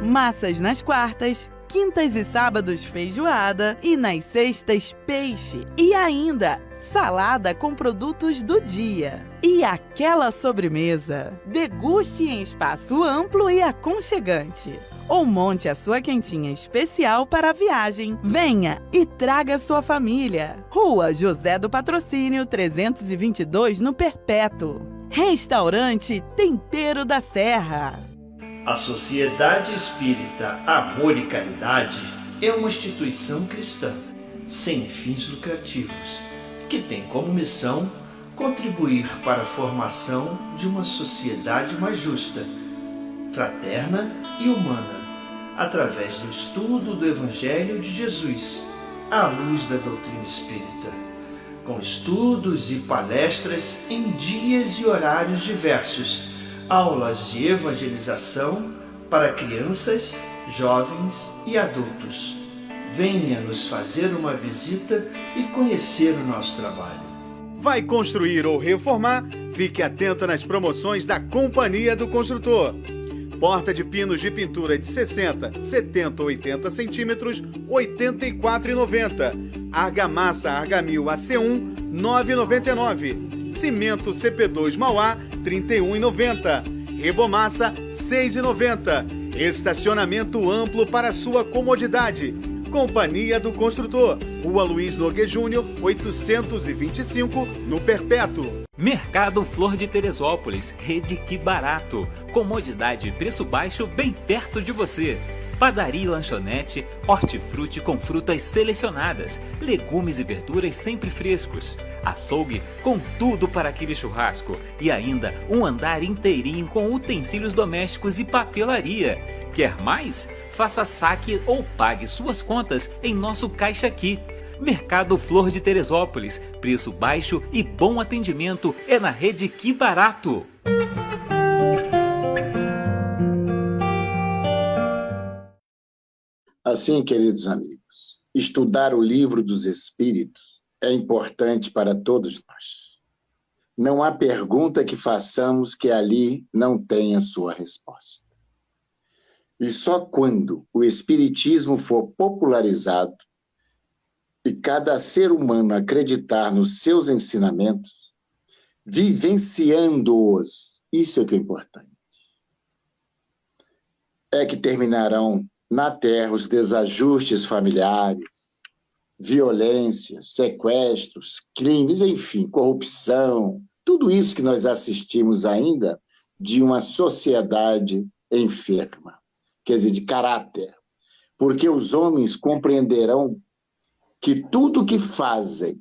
Massas nas quartas, quintas e sábados feijoada e nas sextas peixe. E ainda salada com produtos do dia. E aquela sobremesa. Deguste em espaço amplo e aconchegante. Ou monte a sua quentinha especial para a viagem. Venha e traga sua família. Rua José do Patrocínio 322 no Perpétuo. Restaurante Tempero da Serra. A Sociedade Espírita Amor e Caridade é uma instituição cristã, sem fins lucrativos, que tem como missão contribuir para a formação de uma sociedade mais justa, fraterna e humana, através do estudo do Evangelho de Jesus, à luz da doutrina espírita, com estudos e palestras em dias e horários diversos, aulas de evangelização para crianças, jovens e adultos. Venha nos fazer uma visita e conhecer o nosso trabalho. Vai construir ou reformar? Fique atento nas promoções da Companhia do Construtor. Porta de pinos de pintura de 60, 70 ou 80 centímetros, R$ 84,90. Argamassa Argamil AC1, R$ 9,99. Cimento CP2 Mauá, R$ 31,90. Rebomassa, R$ 6,90. Estacionamento amplo para sua comodidade. Companhia do Construtor, Rua Luiz Nogueira Júnior, 825, no Perpétuo. Mercado Flor de Teresópolis, Rede Que Barato. Comodidade e preço baixo bem perto de você. Padaria e lanchonete, hortifruti com frutas selecionadas, legumes e verduras sempre frescos. Açougue com tudo para aquele churrasco. E ainda um andar inteirinho com utensílios domésticos e papelaria. Quer mais? Faça saque ou pague suas contas em nosso Caixa Aqui. Mercado Flor de Teresópolis. Preço baixo e bom atendimento é na Rede Que Barato. Assim, queridos amigos, estudar o Livro dos Espíritos é importante para todos nós. Não há pergunta que façamos que ali não tenha sua resposta. E só quando o Espiritismo for popularizado e cada ser humano acreditar nos seus ensinamentos, vivenciando-os, isso é que é importante, é que terminarão na Terra os desajustes familiares, violências, sequestros, crimes, enfim, corrupção, tudo isso que nós assistimos ainda de uma sociedade enferma. Quer dizer, de caráter, porque os homens compreenderão que tudo o que fazem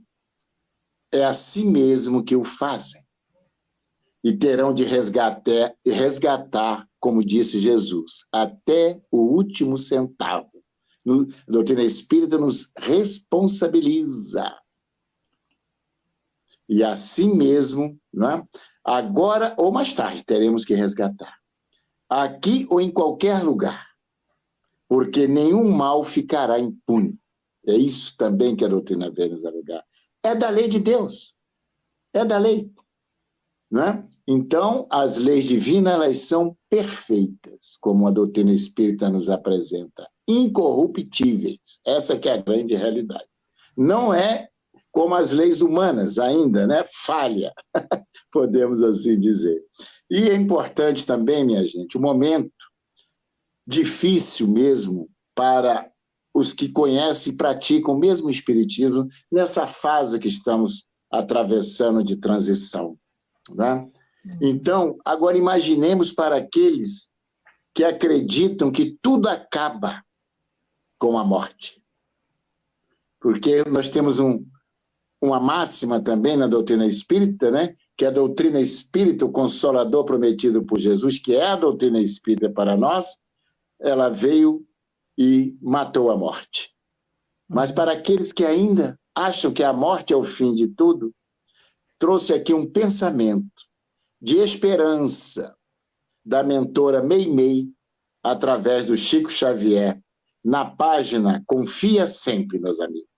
é a si mesmo que o fazem, e terão de resgatar, como disse Jesus, até o último centavo. A doutrina espírita nos responsabiliza e a si mesmo, né? Agora ou mais tarde teremos que resgatar. Aqui ou em qualquer lugar, porque nenhum mal ficará impune. É isso também que a doutrina vem nos alegar. É da lei de Deus. É da lei. Né? Então, as leis divinas, elas são perfeitas, como a doutrina espírita nos apresenta, incorruptíveis. Essa que é a grande realidade. Não é como as leis humanas ainda, né? Falha, podemos assim dizer. E é importante também, minha gente, um momento difícil mesmo para os que conhecem e praticam o mesmo espiritismo nessa fase que estamos atravessando de transição. Né? Então, agora imaginemos para aqueles que acreditam que tudo acaba com a morte. Porque nós temos uma máxima também na doutrina espírita, né? Que a doutrina espírita, o Consolador prometido por Jesus, que é a doutrina espírita para nós, ela veio e matou a morte. Mas para aqueles que ainda acham que a morte é o fim de tudo, trouxe aqui um pensamento de esperança da mentora Meimei, através do Chico Xavier, na página Confia Sempre, meus amigos.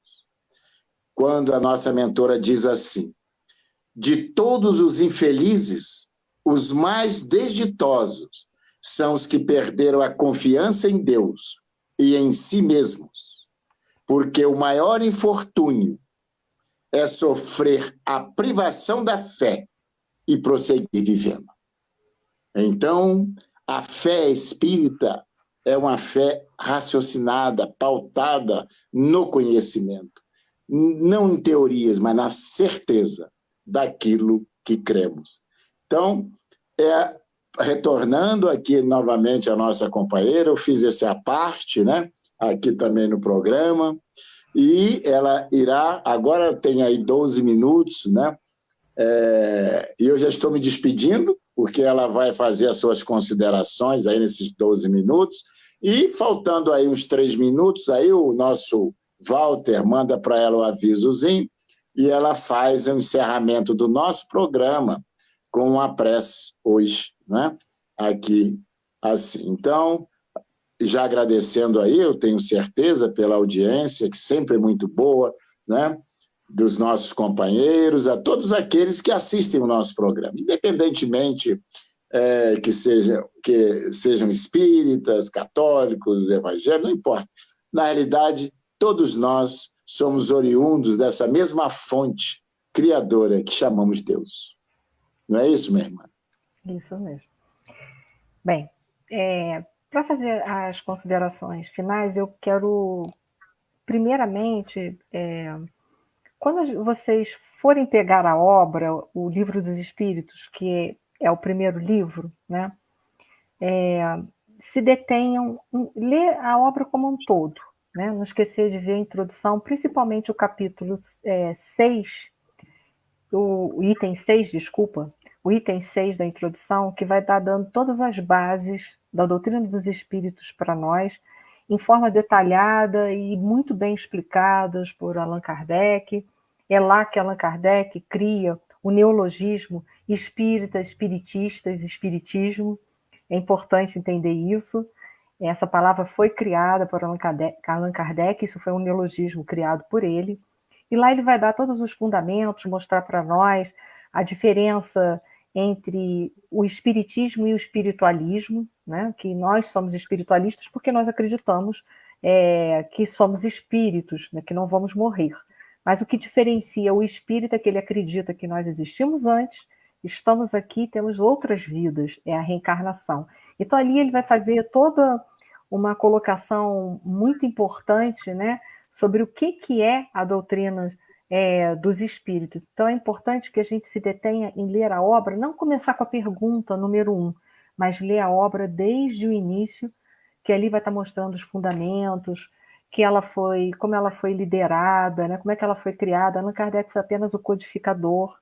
Quando a nossa mentora diz assim: de todos os infelizes, os mais desditosos são os que perderam a confiança em Deus e em si mesmos, porque o maior infortúnio é sofrer a privação da fé e prosseguir vivendo. Então, a fé espírita é uma fé raciocinada, pautada no conhecimento. Não em teorias, mas na certeza daquilo que cremos. Então, retornando aqui novamente a nossa companheira, eu fiz essa parte, né, aqui também no programa, e ela irá, agora tem aí 12 minutos, né, e eu já estou me despedindo, porque ela vai fazer as suas considerações aí nesses 12 minutos, e faltando aí uns 3 minutos, aí o nosso Walter manda para ela o avisozinho, e ela faz o encerramento do nosso programa com uma prece hoje, né? Aqui, assim. Então, já agradecendo aí, eu tenho certeza pela audiência, que sempre é muito boa, né? Dos nossos companheiros, a todos aqueles que assistem o nosso programa, independentemente que sejam espíritas, católicos, evangélicos, não importa. Na realidade, todos nós somos oriundos dessa mesma fonte criadora que chamamos Deus. Não é isso, minha irmã? Isso mesmo. Bem, para fazer as considerações finais, eu quero, primeiramente, quando vocês forem pegar a obra, o Livro dos Espíritos, que é o primeiro livro, né, se detenham, lê a obra como um todo, né, não esquecer de ver a introdução, principalmente o capítulo 6, o item 6, desculpa, o item 6 da introdução, que vai estar dando todas as bases da doutrina dos espíritos para nós, em forma detalhada e muito bem explicadas por Allan Kardec. É lá que Allan Kardec cria o neologismo espírita, espiritistas, espiritismo. É importante entender isso. Essa palavra foi criada por Allan Kardec, isso foi um neologismo criado por ele. E lá ele vai dar todos os fundamentos, mostrar para nós a diferença entre o espiritismo e o espiritualismo, né? Que nós somos espiritualistas porque nós acreditamos que somos espíritos, né? Que não vamos morrer. Mas o que diferencia o espírita é que ele acredita que nós existimos antes, estamos aqui, temos outras vidas, é a reencarnação. Então ali ele vai fazer toda uma colocação muito importante, né? Sobre o que é a doutrina dos espíritos. Então é importante que a gente se detenha em ler a obra, não começar com a pergunta número 1, mas ler a obra desde o início, que ali vai estar mostrando os fundamentos, como ela foi liderada, né? Como é que ela foi criada. Allan Kardec foi apenas o codificador,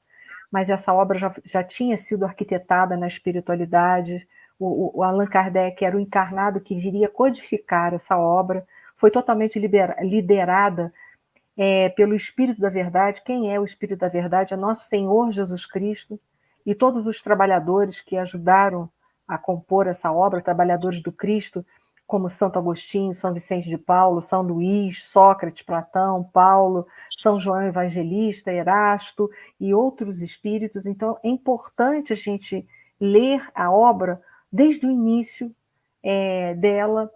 mas essa obra já tinha sido arquitetada na espiritualidade. O Allan Kardec era o encarnado que viria codificar essa obra, foi totalmente liderada pelo Espírito da Verdade. Quem é o Espírito da Verdade? É nosso Senhor Jesus Cristo e todos os trabalhadores que ajudaram a compor essa obra, trabalhadores do Cristo, como Santo Agostinho, São Vicente de Paulo, São Luís, Sócrates, Platão, Paulo, São João Evangelista, Erasto e outros espíritos. Então, é importante a gente ler a obra desde o início dela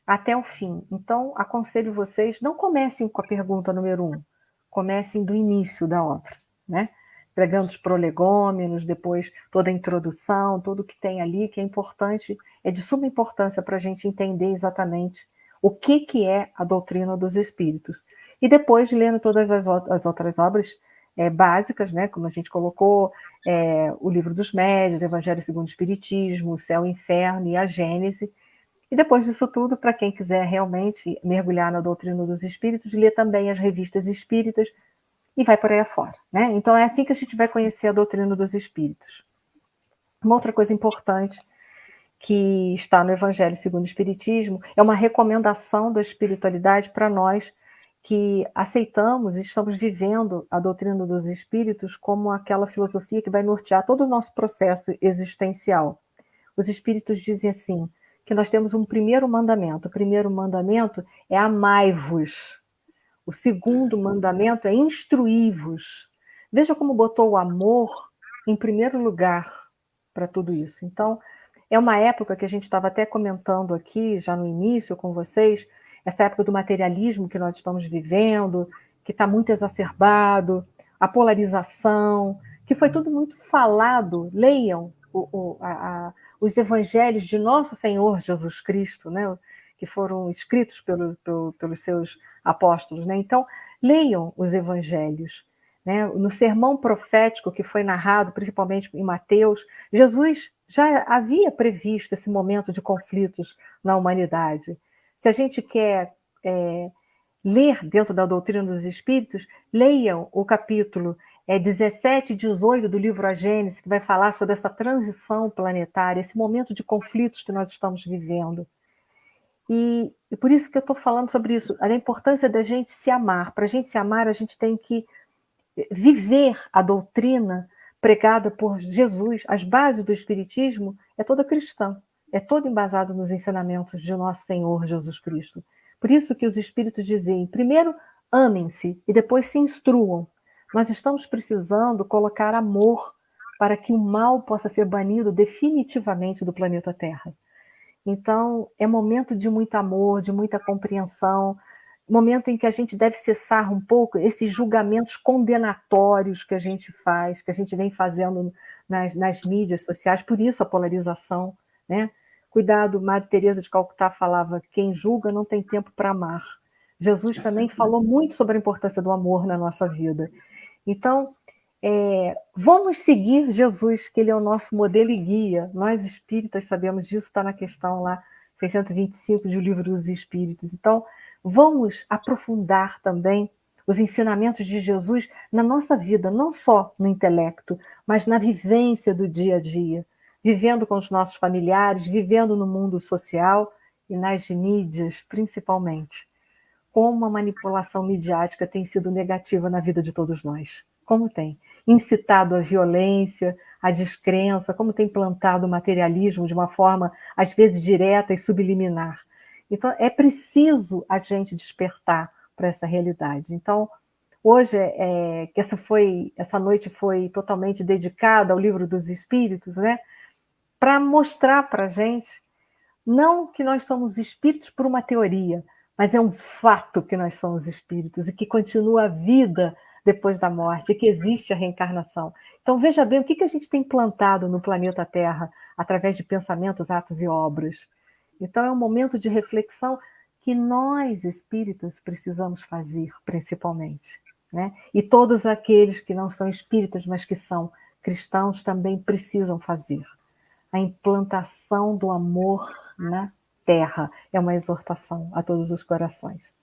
até o fim. Então, aconselho vocês, não comecem com a pergunta número 1, comecem do início da obra, né? Pregando os prolegômenos, depois toda a introdução, tudo que tem ali, que é importante, é de suma importância para a gente entender exatamente o que é a doutrina dos espíritos. E depois, lendo todas as outras obras básicas, né, como a gente colocou, o Livro dos Médiuns, o Evangelho segundo o Espiritismo, o Céu e o Inferno e a Gênese. E depois disso tudo, para quem quiser realmente mergulhar na doutrina dos espíritos, lê também as revistas espíritas, e vai por aí afora, né? Então é assim que a gente vai conhecer a doutrina dos espíritos. Uma outra coisa importante que está no Evangelho segundo o Espiritismo é uma recomendação da espiritualidade para nós que aceitamos e estamos vivendo a doutrina dos espíritos como aquela filosofia que vai nortear todo o nosso processo existencial. Os espíritos dizem assim, que nós temos um primeiro mandamento. O primeiro mandamento é amai-vos. O segundo mandamento é instruí-vos. Veja como botou o amor em primeiro lugar para tudo isso. Então, é uma época que a gente estava até comentando aqui, já no início com vocês, essa época do materialismo que nós estamos vivendo, que está muito exacerbado, a polarização, que foi tudo muito falado. Leiam os evangelhos de nosso Senhor Jesus Cristo, né? Que foram escritos pelos seus apóstolos, né? Então, leiam os evangelhos, né? No sermão profético que foi narrado, principalmente em Mateus, Jesus já havia previsto esse momento de conflitos na humanidade. Se a gente quer ler dentro da doutrina dos espíritos, leiam o capítulo 17 e 18 do livro A Gênese, que vai falar sobre essa transição planetária, esse momento de conflitos que nós estamos vivendo. E por isso que eu estou falando sobre isso, a importância da gente se amar. Para a gente se amar, a gente tem que viver a doutrina pregada por Jesus. As bases do Espiritismo é toda cristã, é todo embasado nos ensinamentos de nosso Senhor Jesus Cristo. Por isso que os Espíritos dizem, primeiro, amem-se e depois se instruam. Nós estamos precisando colocar amor para que o mal possa ser banido definitivamente do planeta Terra. Então, é momento de muito amor, de muita compreensão, momento em que a gente deve cessar um pouco esses julgamentos condenatórios que a gente faz, que a gente vem fazendo nas mídias sociais, por isso a polarização, né? Cuidado, Madre Teresa de Calcutá falava, quem julga não tem tempo para amar. Jesus também falou muito sobre a importância do amor na nossa vida. Então, vamos seguir Jesus, que ele é o nosso modelo e guia. Nós espíritas sabemos disso, está na questão lá 625 do Livro dos Espíritos. Então, vamos aprofundar também os ensinamentos de Jesus na nossa vida, não só no intelecto, mas na vivência do dia a dia, vivendo com os nossos familiares, vivendo no mundo social e nas mídias, principalmente. Como a manipulação midiática tem sido negativa na vida de todos nós. Como tem incitado a violência, a descrença, como tem plantado o materialismo de uma forma, às vezes, direta e subliminar. Então, é preciso a gente despertar para essa realidade. Então, hoje, que essa noite foi totalmente dedicada ao Livro dos Espíritos, né? Para mostrar para a gente, não que nós somos espíritos por uma teoria, mas é um fato que nós somos espíritos e que continua a vida depois da morte, e que existe a reencarnação. Então, veja bem o que a gente tem plantado no planeta Terra através de pensamentos, atos e obras. Então, é um momento de reflexão que nós, espíritas, precisamos fazer, principalmente, né? E todos aqueles que não são espíritas, mas que são cristãos, também precisam fazer. A implantação do amor na Terra é uma exortação a todos os corações.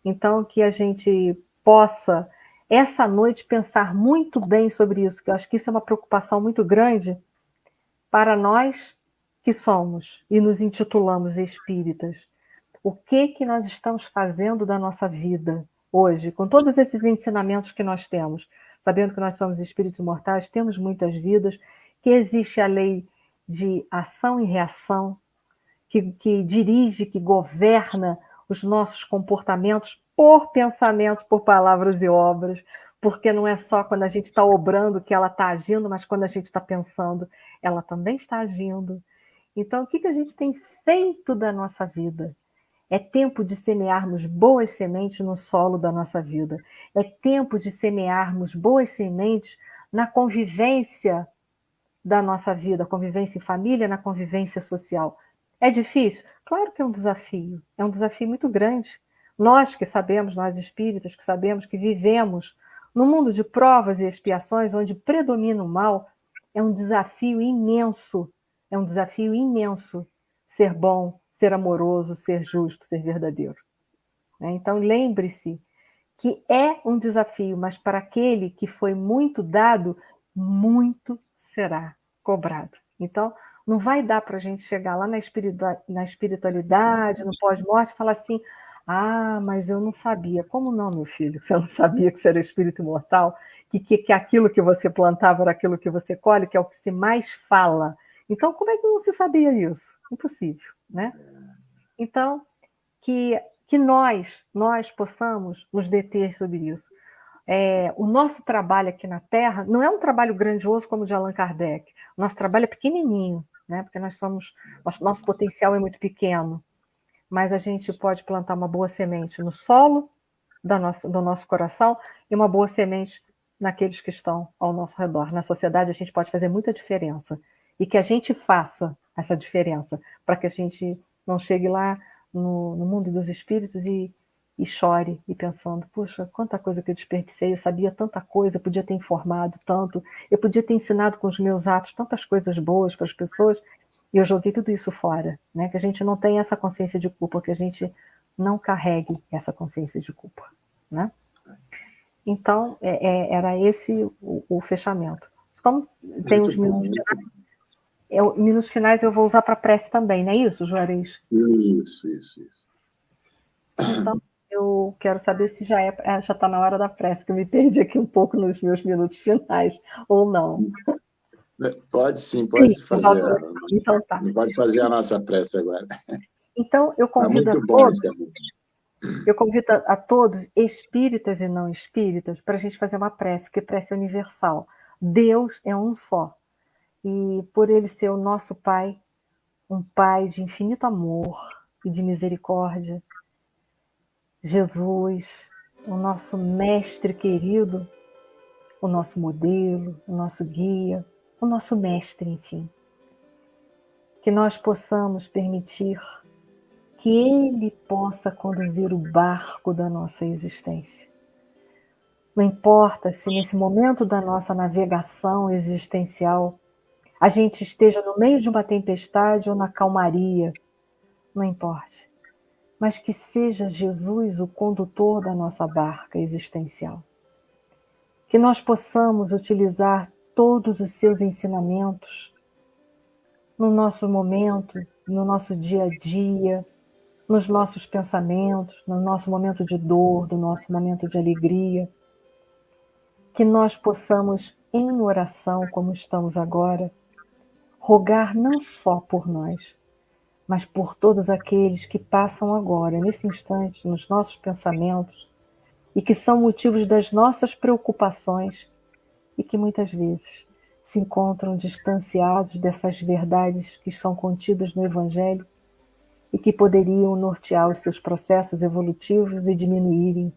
Então, que a gente possa, essa noite, pensar muito bem sobre isso, que eu acho que isso é uma preocupação muito grande para nós que somos e nos intitulamos espíritas. O que nós estamos fazendo da nossa vida? hoje, com todos esses ensinamentos que nós temos, sabendo que nós somos espíritos mortais, temos muitas vidas, que existe a lei de ação e reação, que dirige, que governa os nossos comportamentos por pensamentos, por palavras e obras, porque não é só quando a gente está obrando que ela está agindo, mas quando a gente está pensando, ela também está agindo. Então, o que a gente tem feito da nossa vida? É tempo de semearmos boas sementes no solo da nossa vida. É tempo de semearmos boas sementes na convivência da nossa vida, convivência em família, na convivência social. É difícil? Claro que é um desafio muito grande. Nós que sabemos, nós espíritas, que sabemos que vivemos num mundo de provas e expiações, onde predomina o mal, é um desafio imenso ser bom, ser amoroso, ser justo, ser verdadeiro. Então, lembre-se que é um desafio, mas para aquele que foi muito dado, muito será cobrado. Então, não vai dar para a gente chegar lá na espiritualidade, no pós-morte, e falar assim, mas eu não sabia. Como não, meu filho? Você não sabia que você era espírito imortal? Que aquilo que você plantava era aquilo que você colhe, que é o que se mais fala. Então, como é que não se sabia isso? Impossível, né? Então, que nós possamos nos deter sobre isso. O nosso trabalho aqui na Terra não é um trabalho grandioso como o de Allan Kardec. O nosso trabalho é pequenininho, né? Porque nosso potencial é muito pequeno. Mas a gente pode plantar uma boa semente no solo do nosso coração e uma boa semente naqueles que estão ao nosso redor. Na sociedade, a gente pode fazer muita diferença. E que a gente faça essa diferença, para que a gente não chegue lá no mundo dos espíritos e chore, e pensando, puxa, quanta coisa que eu desperdicei, eu sabia tanta coisa, eu podia ter informado tanto, eu podia ter ensinado com os meus atos tantas coisas boas para as pessoas, e eu joguei tudo isso fora, né? Que a gente não tenha essa consciência de culpa, que a gente não carregue essa consciência de culpa, né? Então, era esse o fechamento. Como tem os minutos finais, minutos finais eu vou usar para prece também, não é isso, Juarez? Isso. Então, eu quero saber se já está na hora da prece, que eu me perdi aqui um pouco nos meus minutos finais, ou não. Pode sim, pode fazer. Então tá. Pode fazer a nossa prece agora. Então, eu convido a todos, espíritas e não espíritas, para a gente fazer uma prece, que prece é universal. Deus é um só. E por ele ser o nosso Pai, um Pai de infinito amor e de misericórdia, Jesus, o nosso mestre querido, o nosso modelo, o nosso guia, o nosso mestre, enfim. Que nós possamos permitir que ele possa conduzir o barco da nossa existência. Não importa se nesse momento da nossa navegação existencial a gente esteja no meio de uma tempestade ou na calmaria, não importa. Mas que seja Jesus o condutor da nossa barca existencial. Que nós possamos utilizar todos os seus ensinamentos no nosso momento, no nosso dia a dia, nos nossos pensamentos, no nosso momento de dor, no nosso momento de alegria. Que nós possamos, em oração, como estamos agora, rogar não só por nós, mas por todos aqueles que passam agora, nesse instante, nos nossos pensamentos, e que são motivos das nossas preocupações, e que muitas vezes se encontram distanciados dessas verdades que são contidas no Evangelho e que poderiam nortear os seus processos evolutivos e diminuírem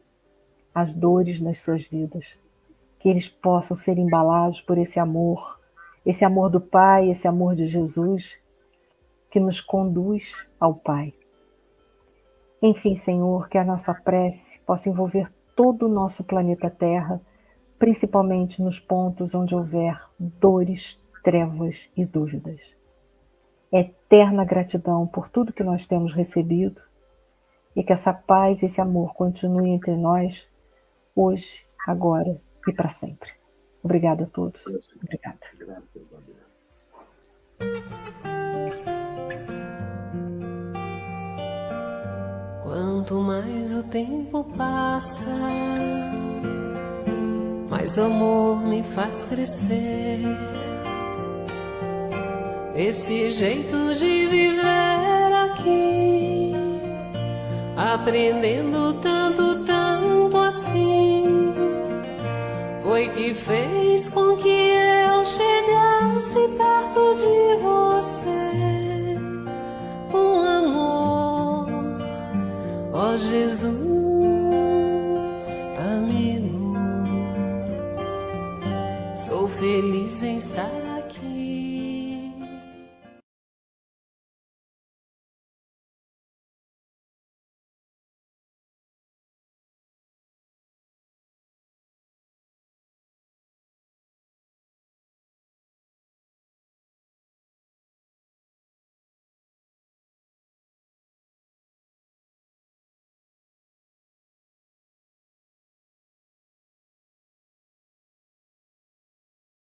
as dores nas suas vidas. Que eles possam ser embalados por esse amor do Pai, esse amor de Jesus, que nos conduz ao Pai. Enfim, Senhor, que a nossa prece possa envolver todo o nosso planeta Terra, principalmente nos pontos onde houver dores, trevas e dúvidas. Eterna gratidão por tudo que nós temos recebido e que essa paz e esse amor continuem entre nós, hoje, agora e para sempre. Obrigada a todos. Obrigada. Quando Quanto mais o tempo passa, mais o amor me faz crescer. Esse jeito de viver aqui, aprendendo tanto, tanto assim, foi que fez com que eu chegasse perto de você. Com amor, ó Jesus, amigo, sou feliz em estar aqui.